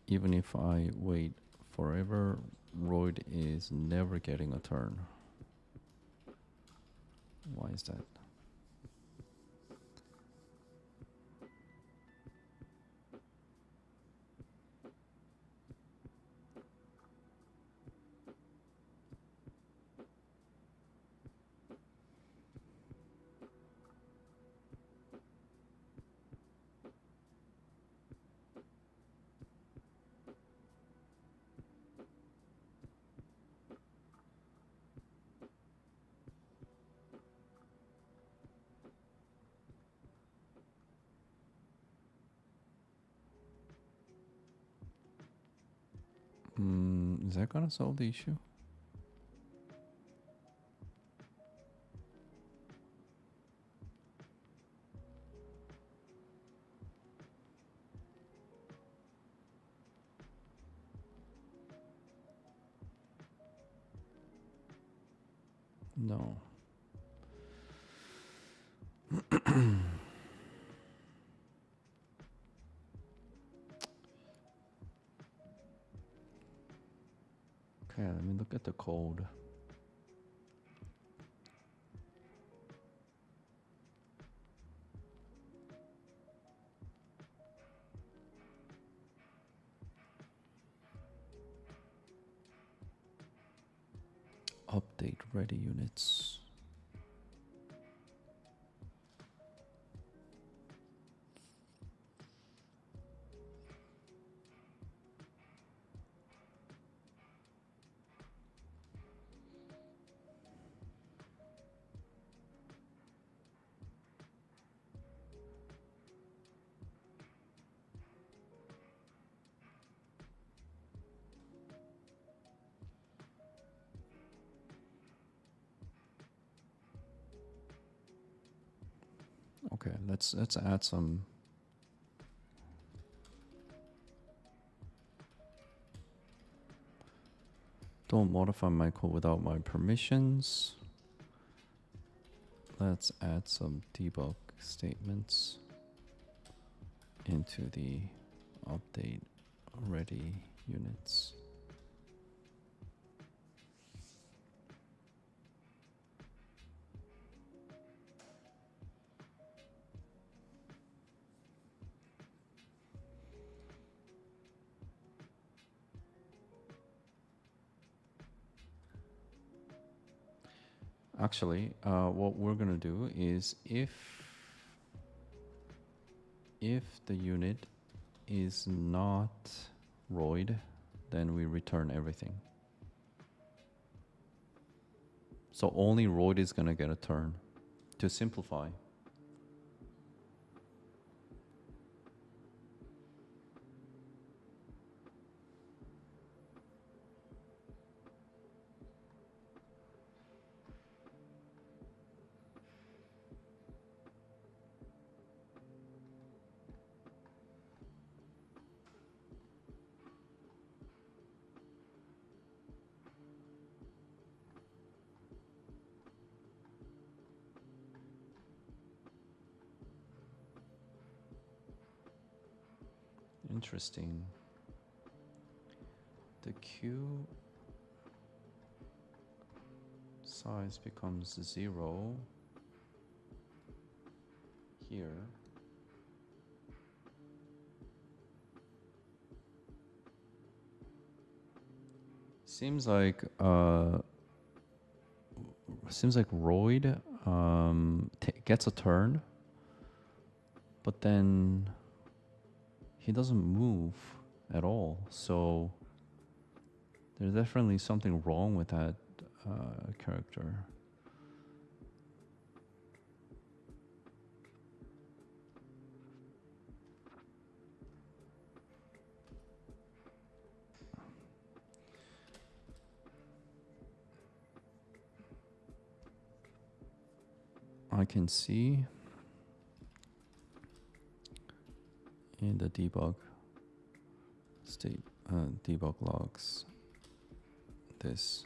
even if I wait forever, Roid is never getting a turn. Why is that? Is that gonna solve the issue? No. Okay, let me look at the code. Update ready units. Okay, let's add some. Don't modify my code without my permissions. Let's add some debug statements into the update ready units. Actually, what we're gonna do is if the unit is not Roid, then we return everything. So only Roid is gonna get a turn. To simplify. Interesting. The queue size becomes 0 here. Seems like Roid gets a turn, but then he doesn't move at all. So there's definitely something wrong with that character. I can see in the debug state debug logs this.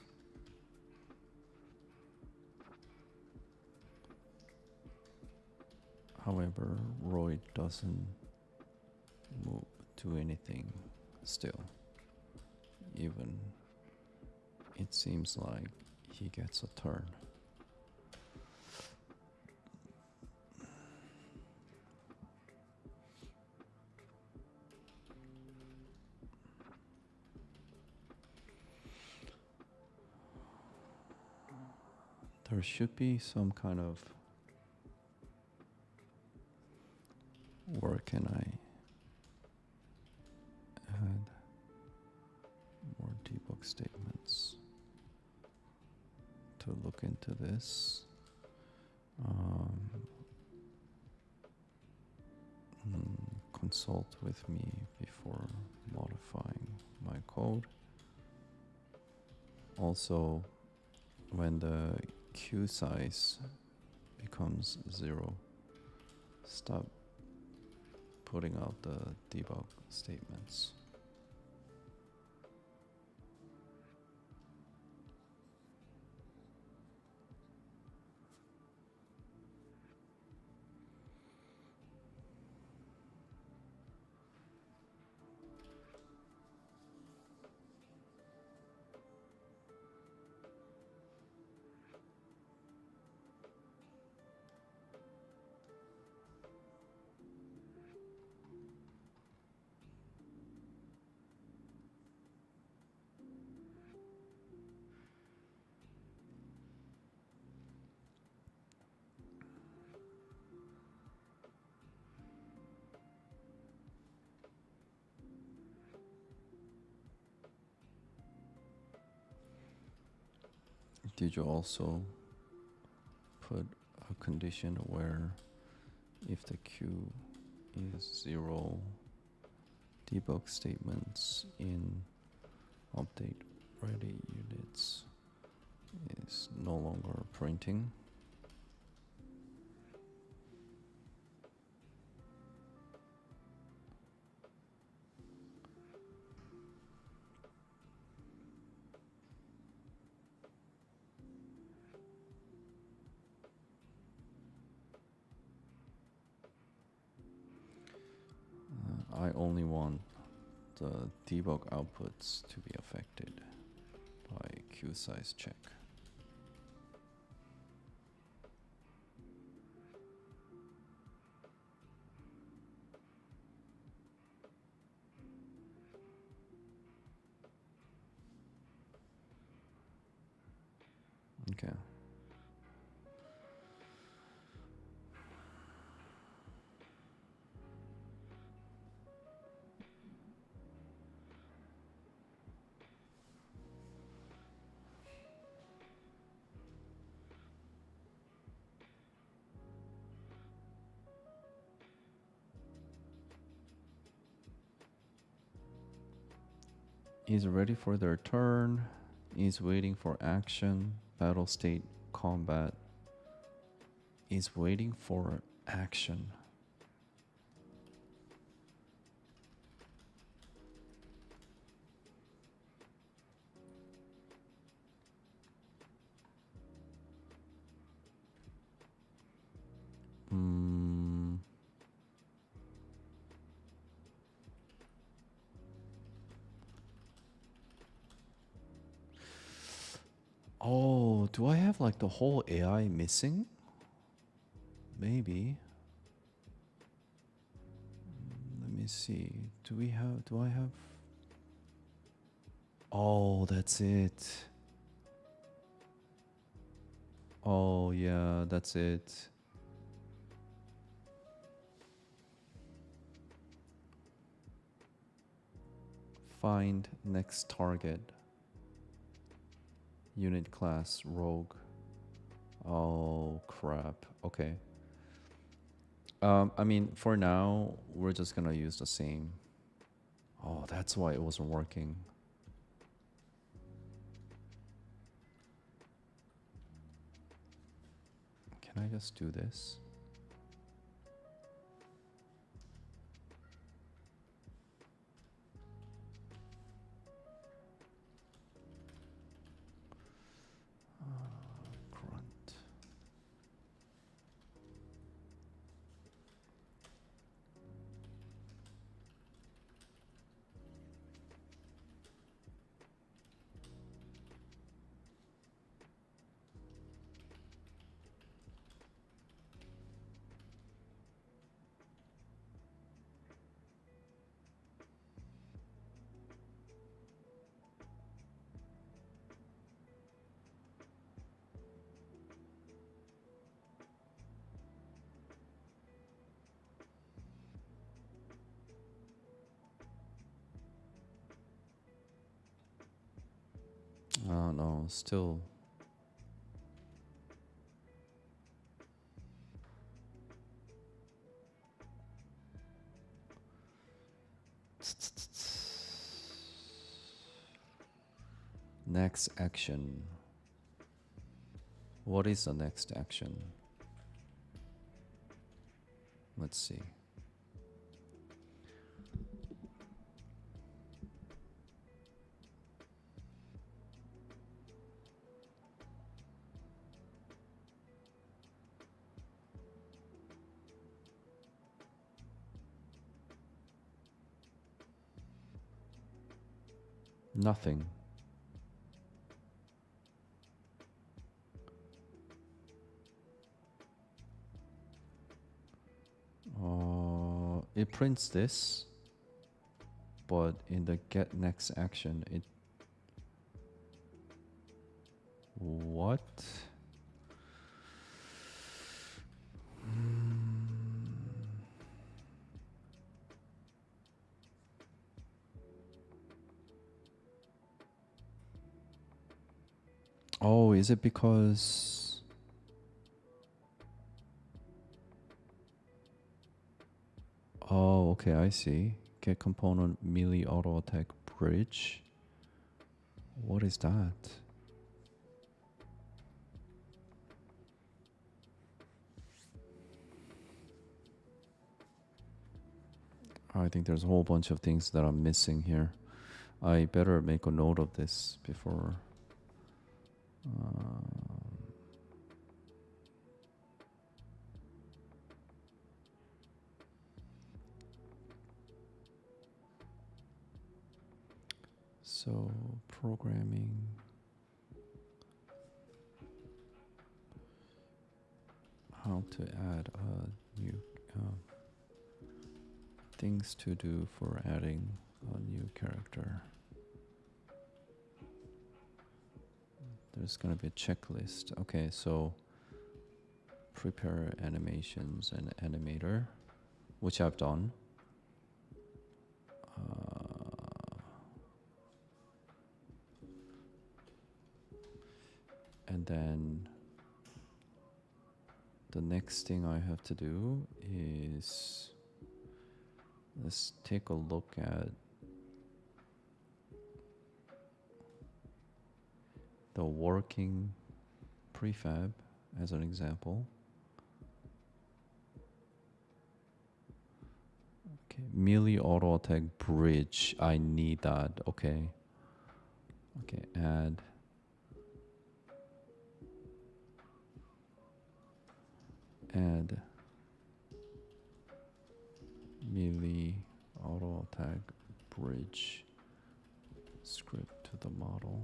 However, Roy doesn't do anything still. Even it seems like he gets a turn. There should be some kind of, where can I add more debug statements to look into this? Consult with me before modifying my code. Also, when the queue size becomes 0, stop putting out the debug statements. Did you also put a condition where if the queue is 0, debug statements in update ready units is no longer printing? I only want the debug outputs to be affected by queue size check. Okay. Is ready for their turn, is waiting for action, battle state, combat, is waiting for action. Oh, do I have like the whole AI missing? Maybe. Let me see. Do I have? Oh, that's it. Oh, yeah, that's it. Find next target. Unit class rogue. Oh, crap. Okay. I mean, for now, we're just gonna use the same. Oh, that's why it wasn't working. Can I just do this? know, still. Next action. What is the next action? Let's see. Nothing. It prints this, but in the get next action, it. What? Oh, is it because? Oh, okay, I see. Get component melee auto attack bridge. What is that? I think there's a whole bunch of things that I'm missing here. I better make a note of this before. So programming. How to add a new things to do for adding a new character. There's gonna be a checklist. Okay, so prepare animations and animator, which I've done. And then the next thing I have to do is, let's take a look at the working prefab as an example. Okay, melee auto attack bridge. I need that. Okay. Okay, add. Add melee auto attack bridge script to the model.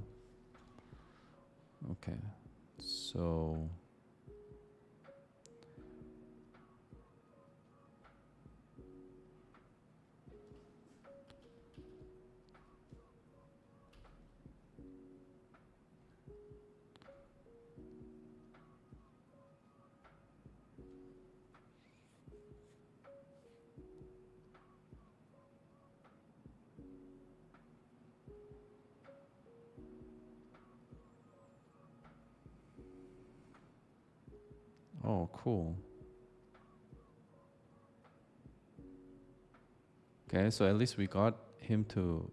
Okay, so oh, cool. Okay, so at least we got him to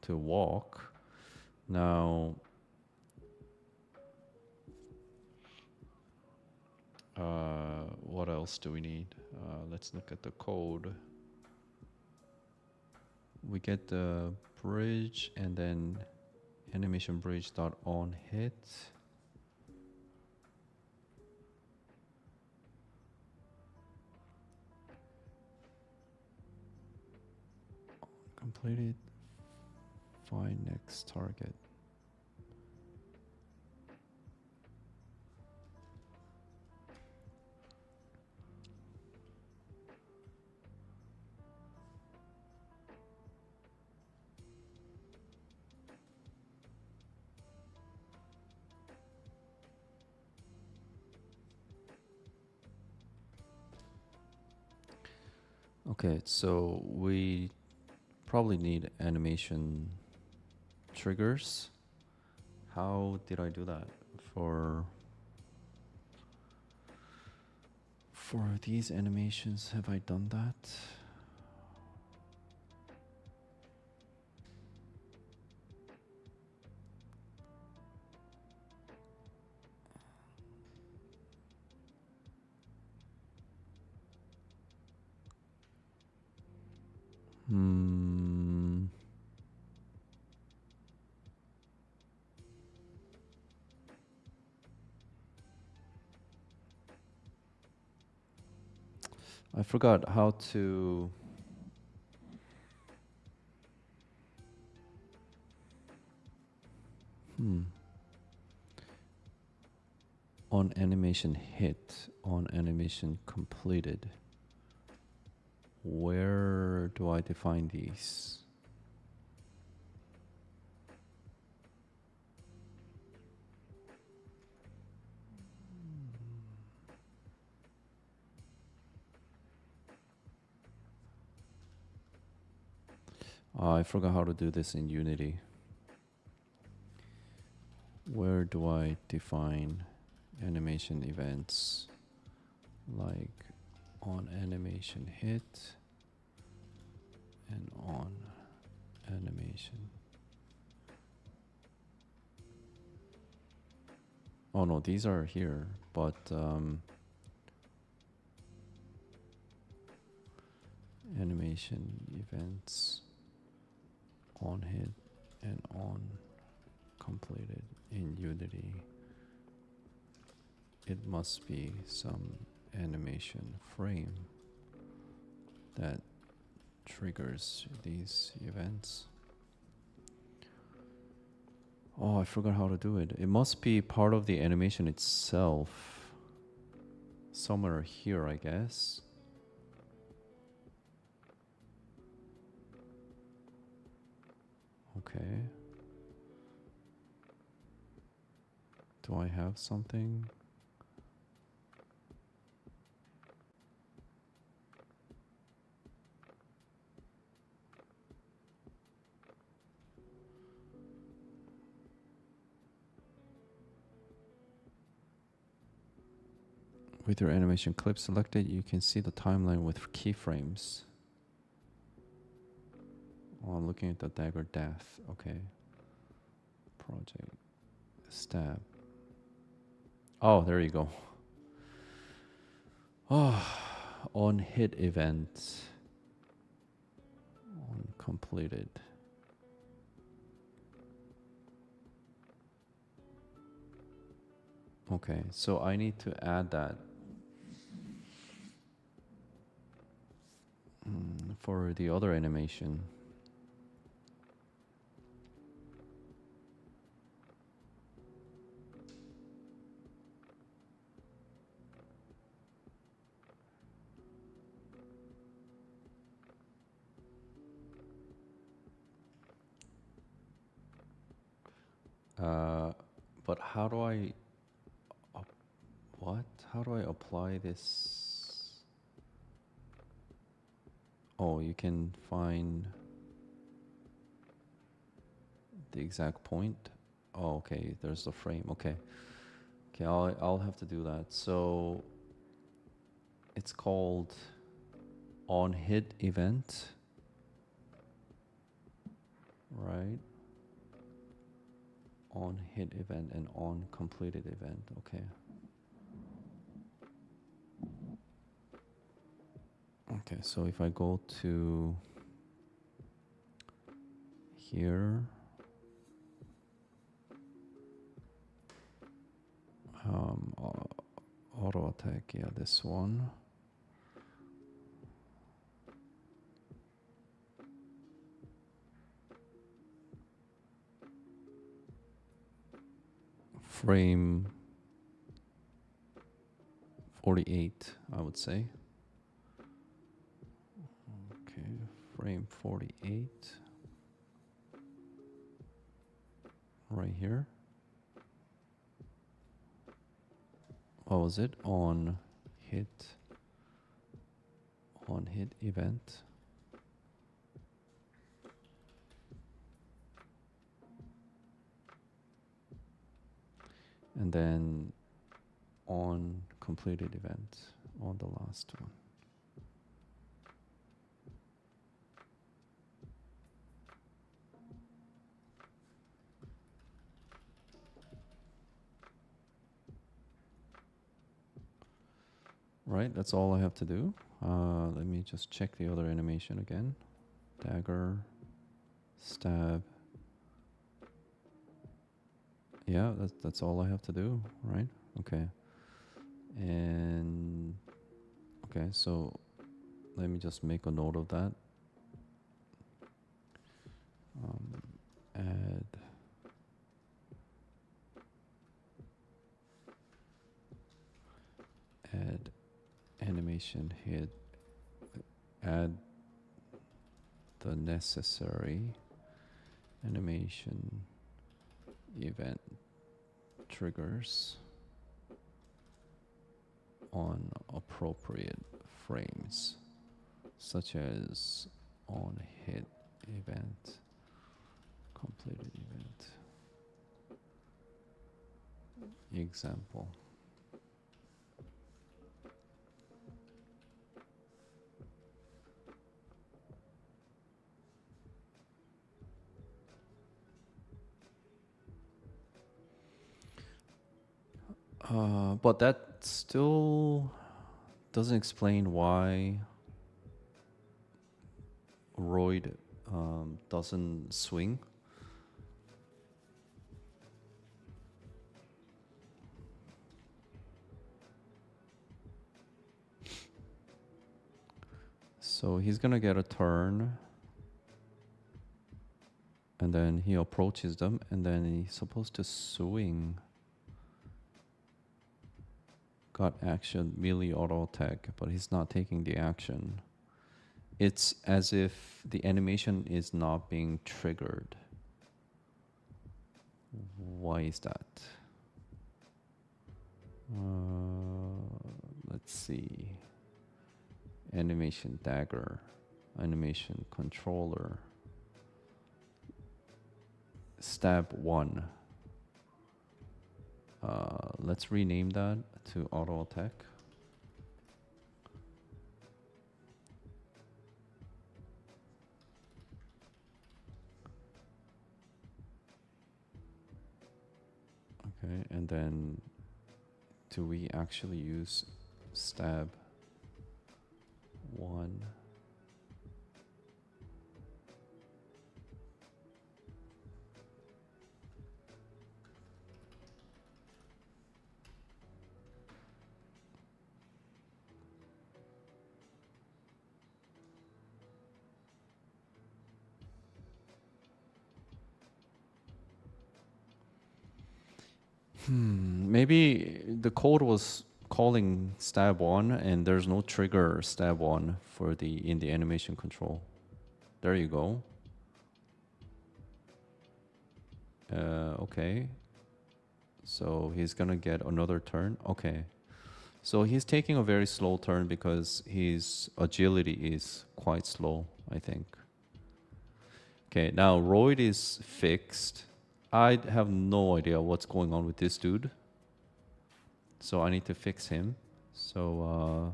walk. Now, what else do we need? Let's look at the code. We get the bridge and then animation bridge dot on hit. Completed. Find next target. Okay, so we probably need animation triggers. How did I do that for these animations? Have I done that? I forgot how to. On animation hit, on animation completed. Where do I define these? I forgot how to do this in Unity. Where do I define animation events? Like on animation hit and on animation. Oh no, these are here, but animation events on hit and on completed in Unity. It must be some animation frame that triggers these events. Oh, I forgot how to do it. It must be part of the animation itself. Somewhere here, I guess. Okay. Do I have something? With your animation clip selected, you can see the timeline with keyframes. Oh, I'm looking at the dagger death. Okay. Project. Stab. Oh, there you go. Oh, on hit event. On completed. Okay, so I need to add that for the other animation. But how do I, what? How do I apply this? Oh, you can find the exact point. Oh, okay, there's the frame. Okay. Okay, I'll have to do that. So it's called on hit event, right? On hit event and on completed event. Okay. Okay, so if I go to here, auto attack, yeah, this one. Frame 48, I would say. Okay, frame 48. Right here. What was it? On hit event. and then on completed event on the last one. Right, that's all I have to do. Let me just check the other animation again. Dagger, stab. Yeah, that's all I have to do, right? Okay. And okay, so let me just make a note of that. Add animation hit, add the necessary animation event triggers on appropriate frames, such as on hit event, completed event. Example. But that still doesn't explain why Royd doesn't swing. So he's gonna get a turn, and then he approaches them, and then he's supposed to swing. Got action, melee auto attack, but he's not taking the action. It's as if the animation is not being triggered. Why is that? Let's see. Animation dagger, animation controller, stab 1. Let's rename that to auto attack. Okay, and then do we actually use stab 1? Maybe the code was calling stab 1 and there's no trigger stab 1 for in the animation control. There you go. Okay. So he's gonna get another turn. Okay. So he's taking a very slow turn because his agility is quite slow, I think. Okay, now Royd is fixed. I have no idea what's going on with this dude. So I need to fix him. So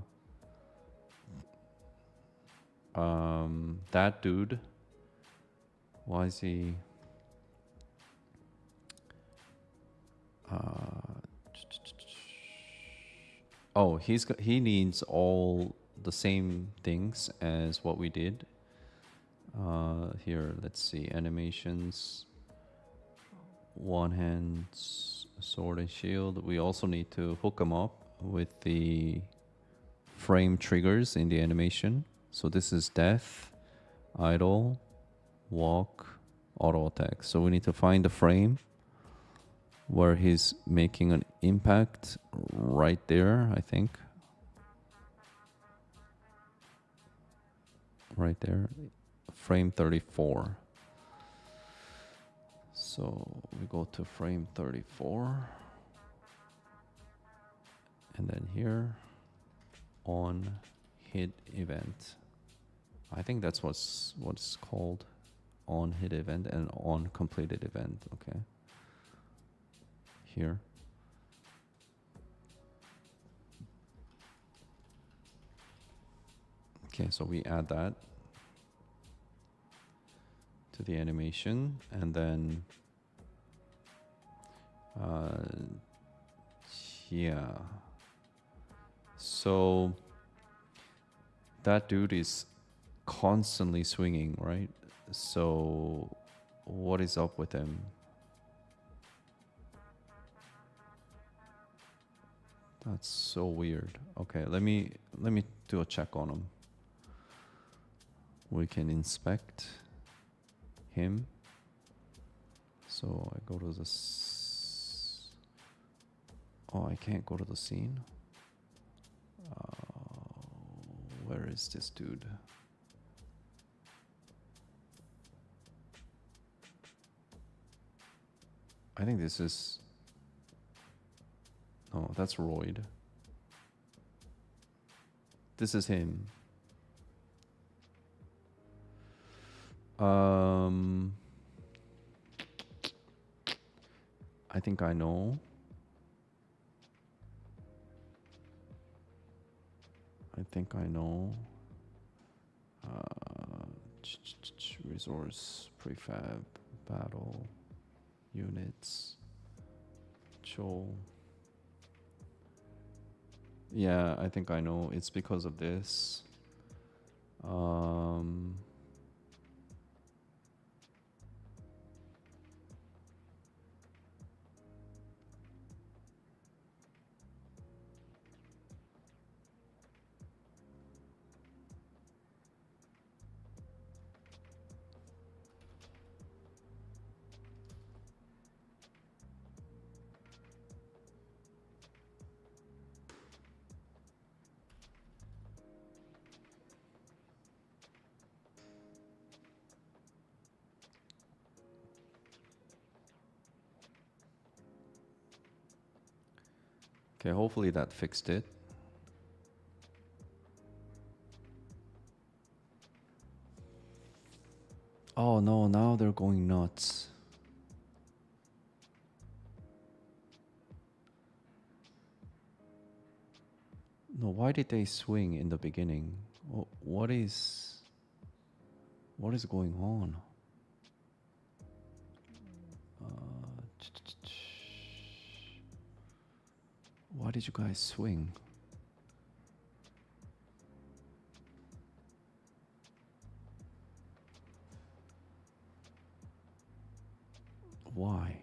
that dude, why is he oh, he needs all the same things as what we did. Here, let's see, animations, one hand, sword and shield. We also need to hook them up with the frame triggers in the animation. So this is death, idle, walk, auto attack. So we need to find the frame where he's making an impact right there, I think. Right there, frame 34. So we go to frame 34. And then here, on hit event. I think that's what's called on hit event and on completed event, okay. Here. Okay, so we add that to the animation, and then yeah. So that dude is constantly swinging, right? So what is up with him? That's so weird. Okay, let me do a check on him. We can inspect him. So I go to the oh, I can't go to the scene. Where is this dude? I think this is... No, that's Royd. This is him. I think I know. I think I know. Resource, prefab, battle, units, Joel. Yeah, I think I know. It's because of this. Okay, hopefully that fixed it. Oh no, now they're going nuts. No, why did they swing in the beginning? What is going on? Why did you guys swing? Why?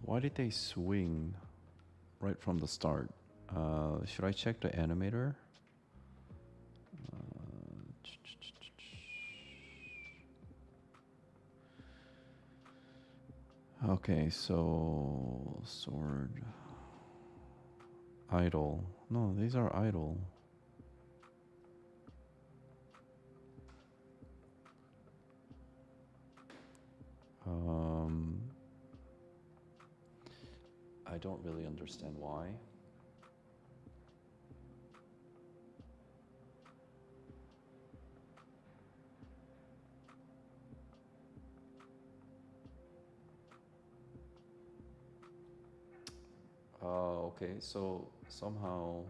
Why did they swing right from the start? Should I check the animator? Okay, so sword, idle. No, these are idle. I don't really understand why. Okay, so somehow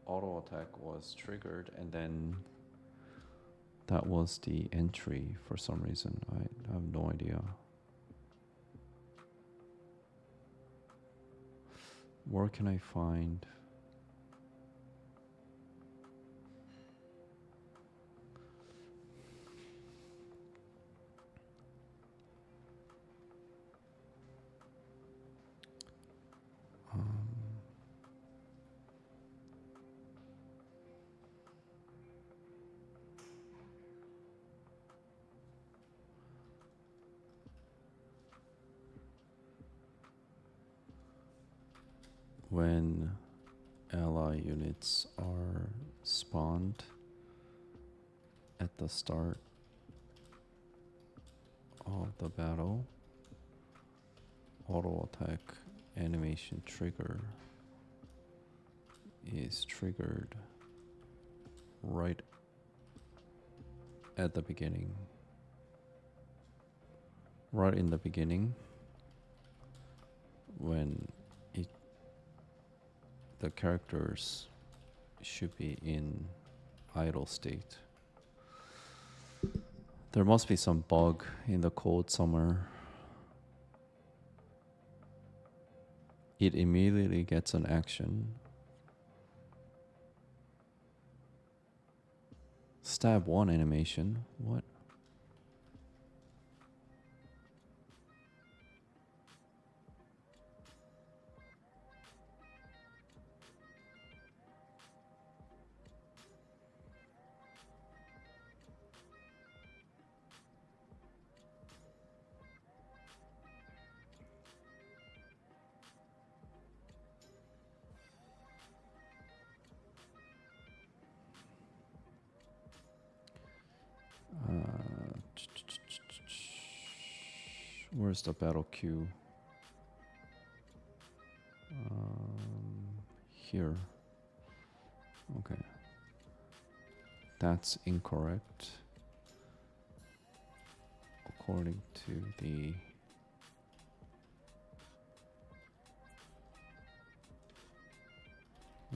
auto attack was triggered, and then that was the entry for some reason. I have no idea. Where can I find? When ally units are spawned at the start of the battle, auto attack animation trigger is triggered right at the beginning. Right in the beginning, when the characters should be in idle state. There must be some bug in the code somewhere. It immediately gets an action. Stab 1 animation. What? Where's the battle queue? Here. Okay. That's incorrect. According to the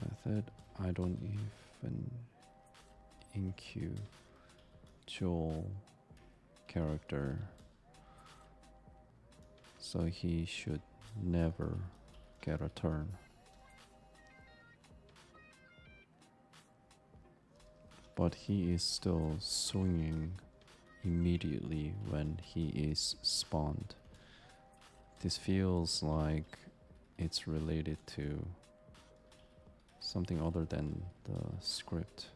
method, I don't even enqueue Joel character, so he should never get a turn. But he is still swinging immediately when he is spawned. This feels like it's related to something other than the script.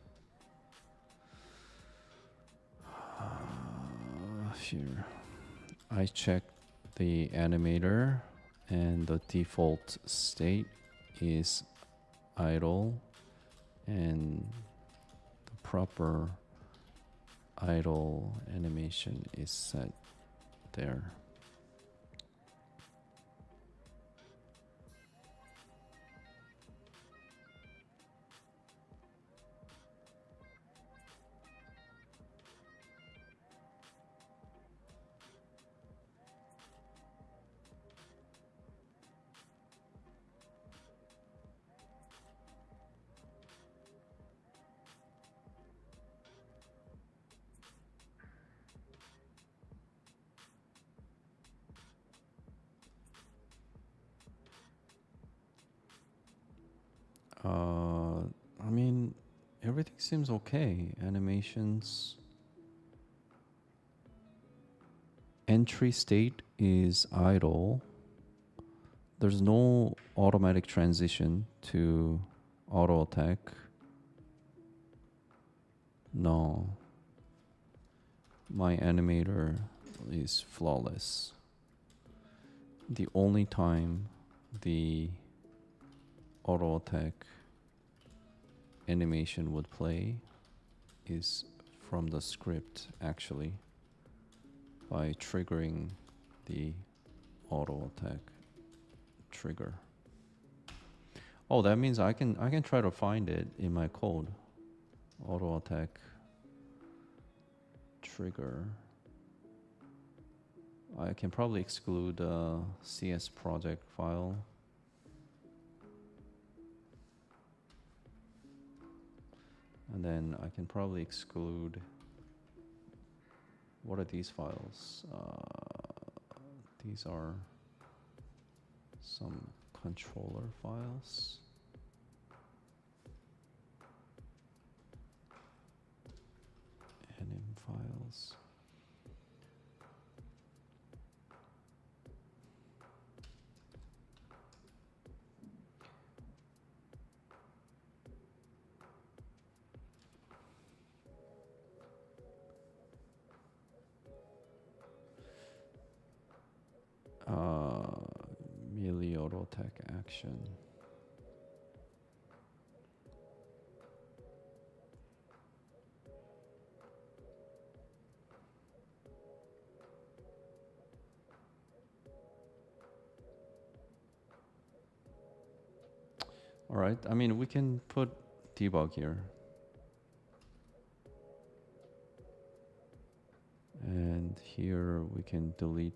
Here, I checked the animator and the default state is idle, and the proper idle animation is set there. I mean, everything seems okay. Animations. Entry state is idle. There's no automatic transition to auto attack. No. My animator is flawless. The only time the auto attack animation would play is from the script, actually, by triggering the auto attack trigger. Oh, that means I can try to find it in my code. Auto attack trigger. I can probably exclude the CS project file. And then I can probably exclude, what are these files? These are some controller files. Anim files. Melee auto attack action. All right, I mean, we can put debug here. And here we can delete.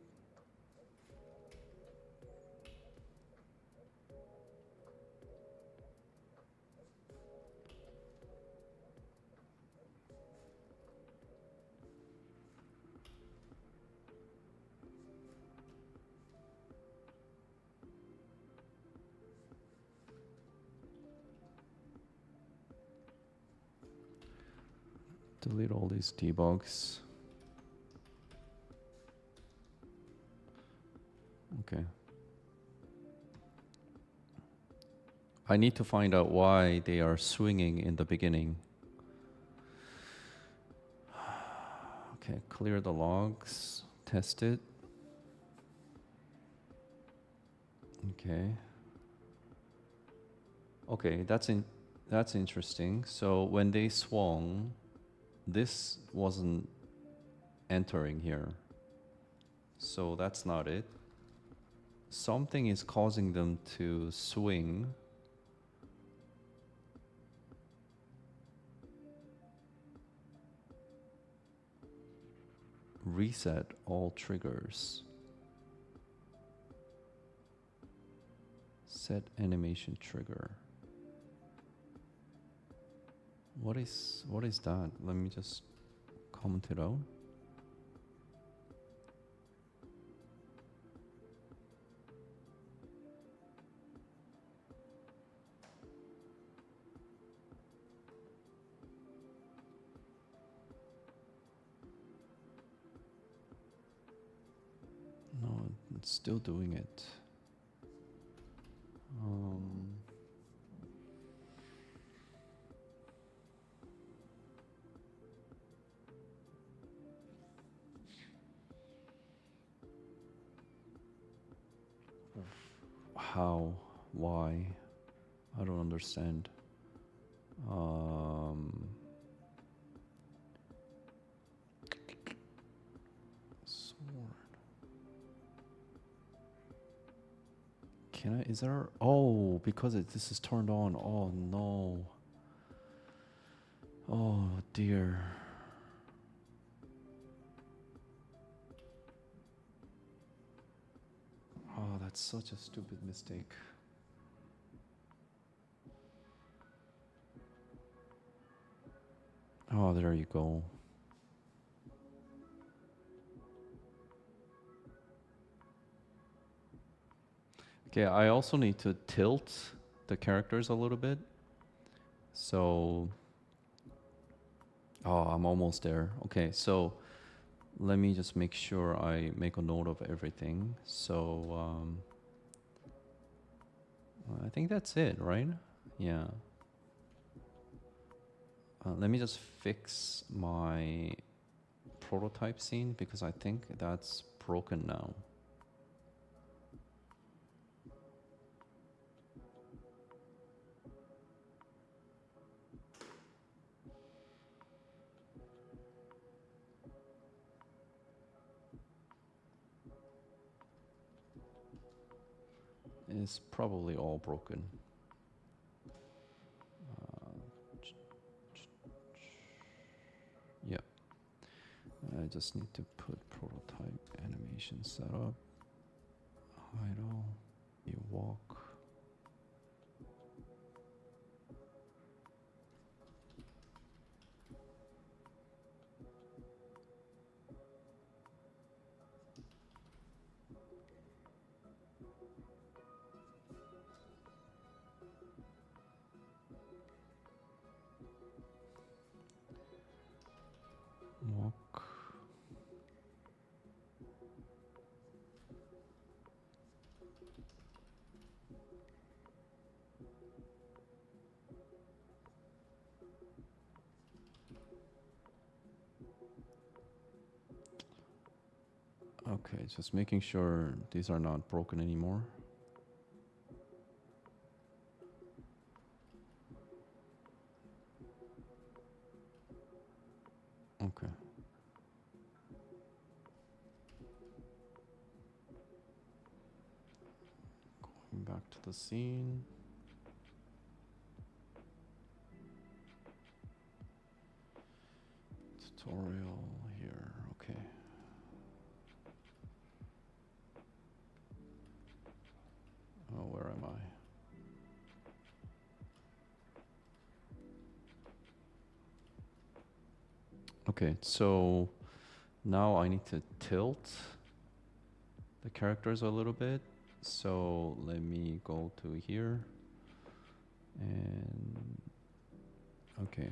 Delete all these debugs. Okay. I need to find out why they are swinging in the beginning. Okay, clear the logs, test it. Okay. Okay, that's interesting. So when they swung, this wasn't entering here. So that's not it. Something is causing them to swing. Reset all triggers. Set animation trigger. What is that? Let me just comment it out. No, it's still doing it. How? Why? I don't understand. Sword. Can I? Is there? Oh, because this is turned on. Oh no. Oh dear. Oh, that's such a stupid mistake. Oh, there you go. Okay, I also need to tilt the characters a little bit. So, oh, I'm almost there. Okay, so let me just make sure I make a note of everything. So, I think that's it, right? Yeah. Let me just fix my prototype scene because I think that's broken now. It's probably all broken. Yep. I just need to put prototype animation setup. Hide all. You walk. Walk. Okay, just making sure these are not broken anymore. Okay. Going back to the scene. tutorial here. Okay. Oh, where am I? Okay, so now I need to tilt the characters a little bit. So let me go to here and okay.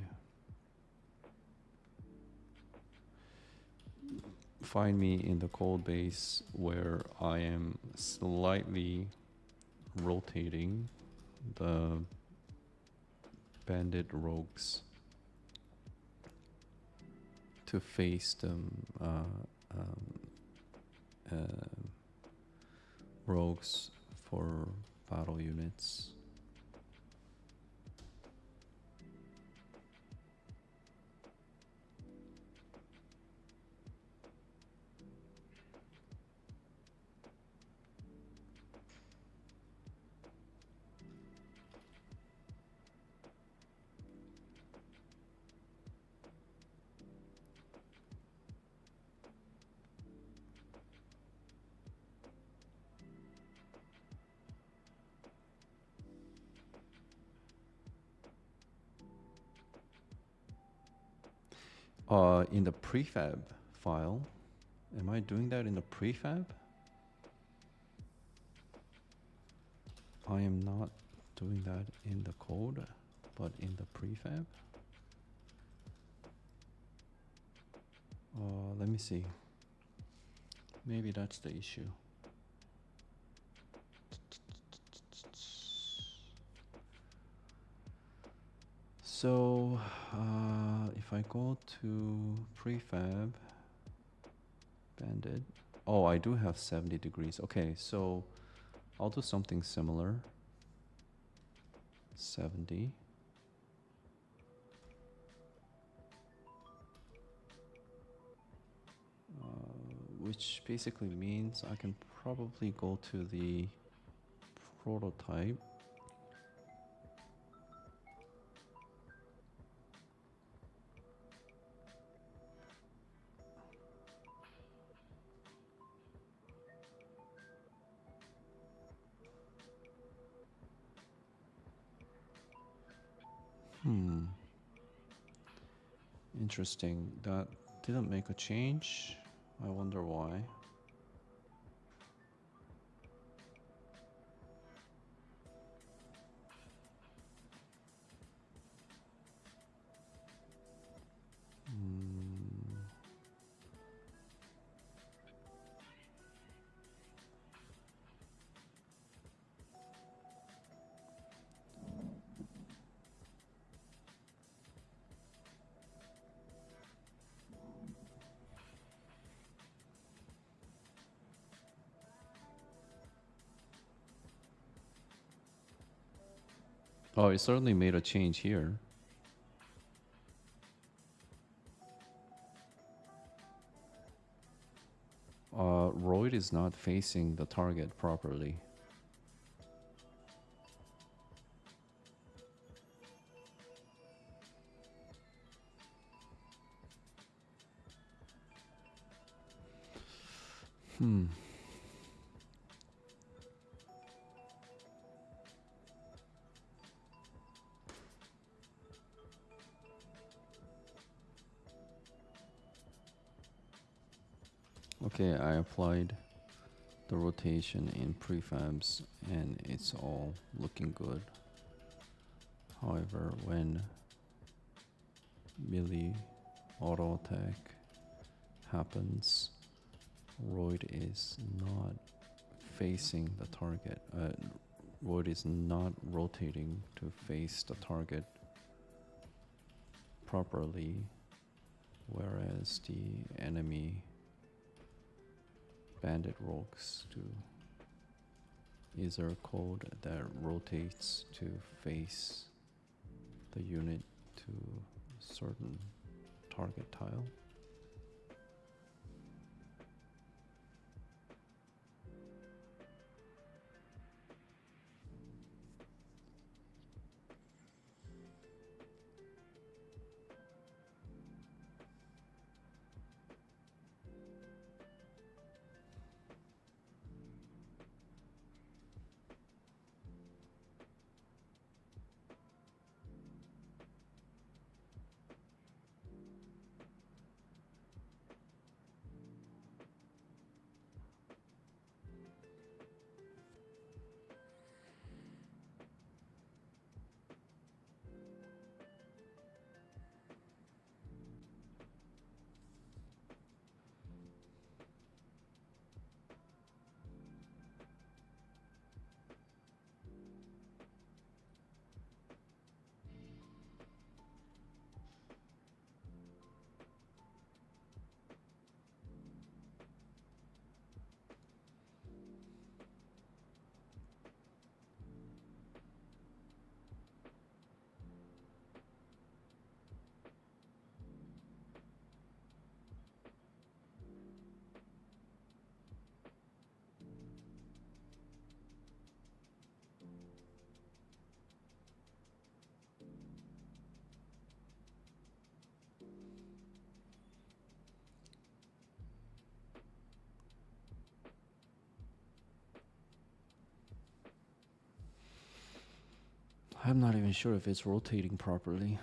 Find me in the code base where I am slightly rotating the bandit rogues to face them rogues for battle units. In the prefab file, am I doing that in the prefab? I am not doing that in the code, but in the prefab. Let me see. Maybe that's the issue. So if I go to prefab bandit, oh, I do have 70 degrees. Okay, so I'll do something similar. 70. Which basically means I can probably go to the prototype. Interesting. That didn't make a change. I wonder why. Oh, it certainly made a change here. Royd is not facing the target properly. Okay, I applied the rotation in prefabs and it's all looking good. However, when melee auto attack happens, Royd is not facing the target. Royd is not rotating to face the target properly, whereas the enemy bandit rogues do. Is there a code that rotates to face the unit to a certain target tile? I'm not even sure if it's rotating properly.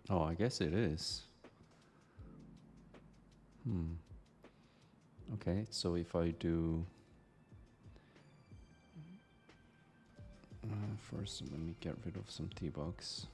Oh, I guess it is. Okay, so if I do... first, let me get rid of some debugs.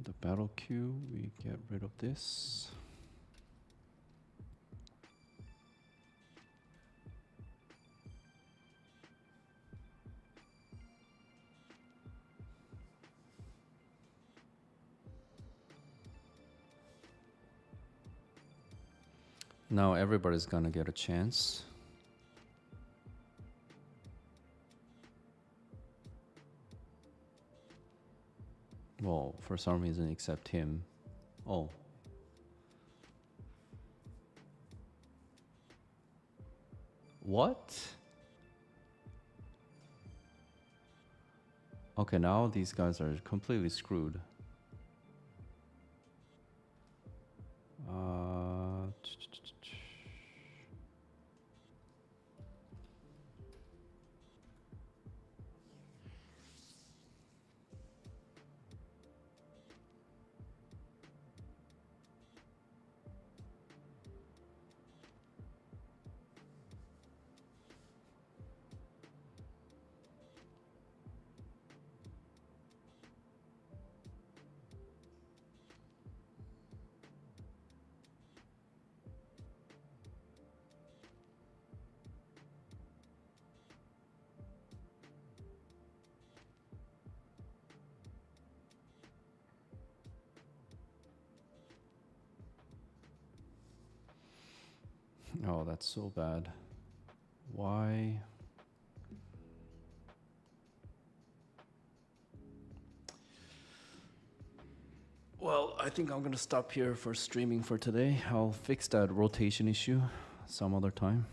The battle queue, we get rid of this. Now everybody's gonna get a chance. Well, for some reason except him. Oh. What? Okay, now these guys are completely screwed. Oh, that's so bad. Why? Well, I think I'm gonna stop here for streaming for today. I'll fix that rotation issue some other time.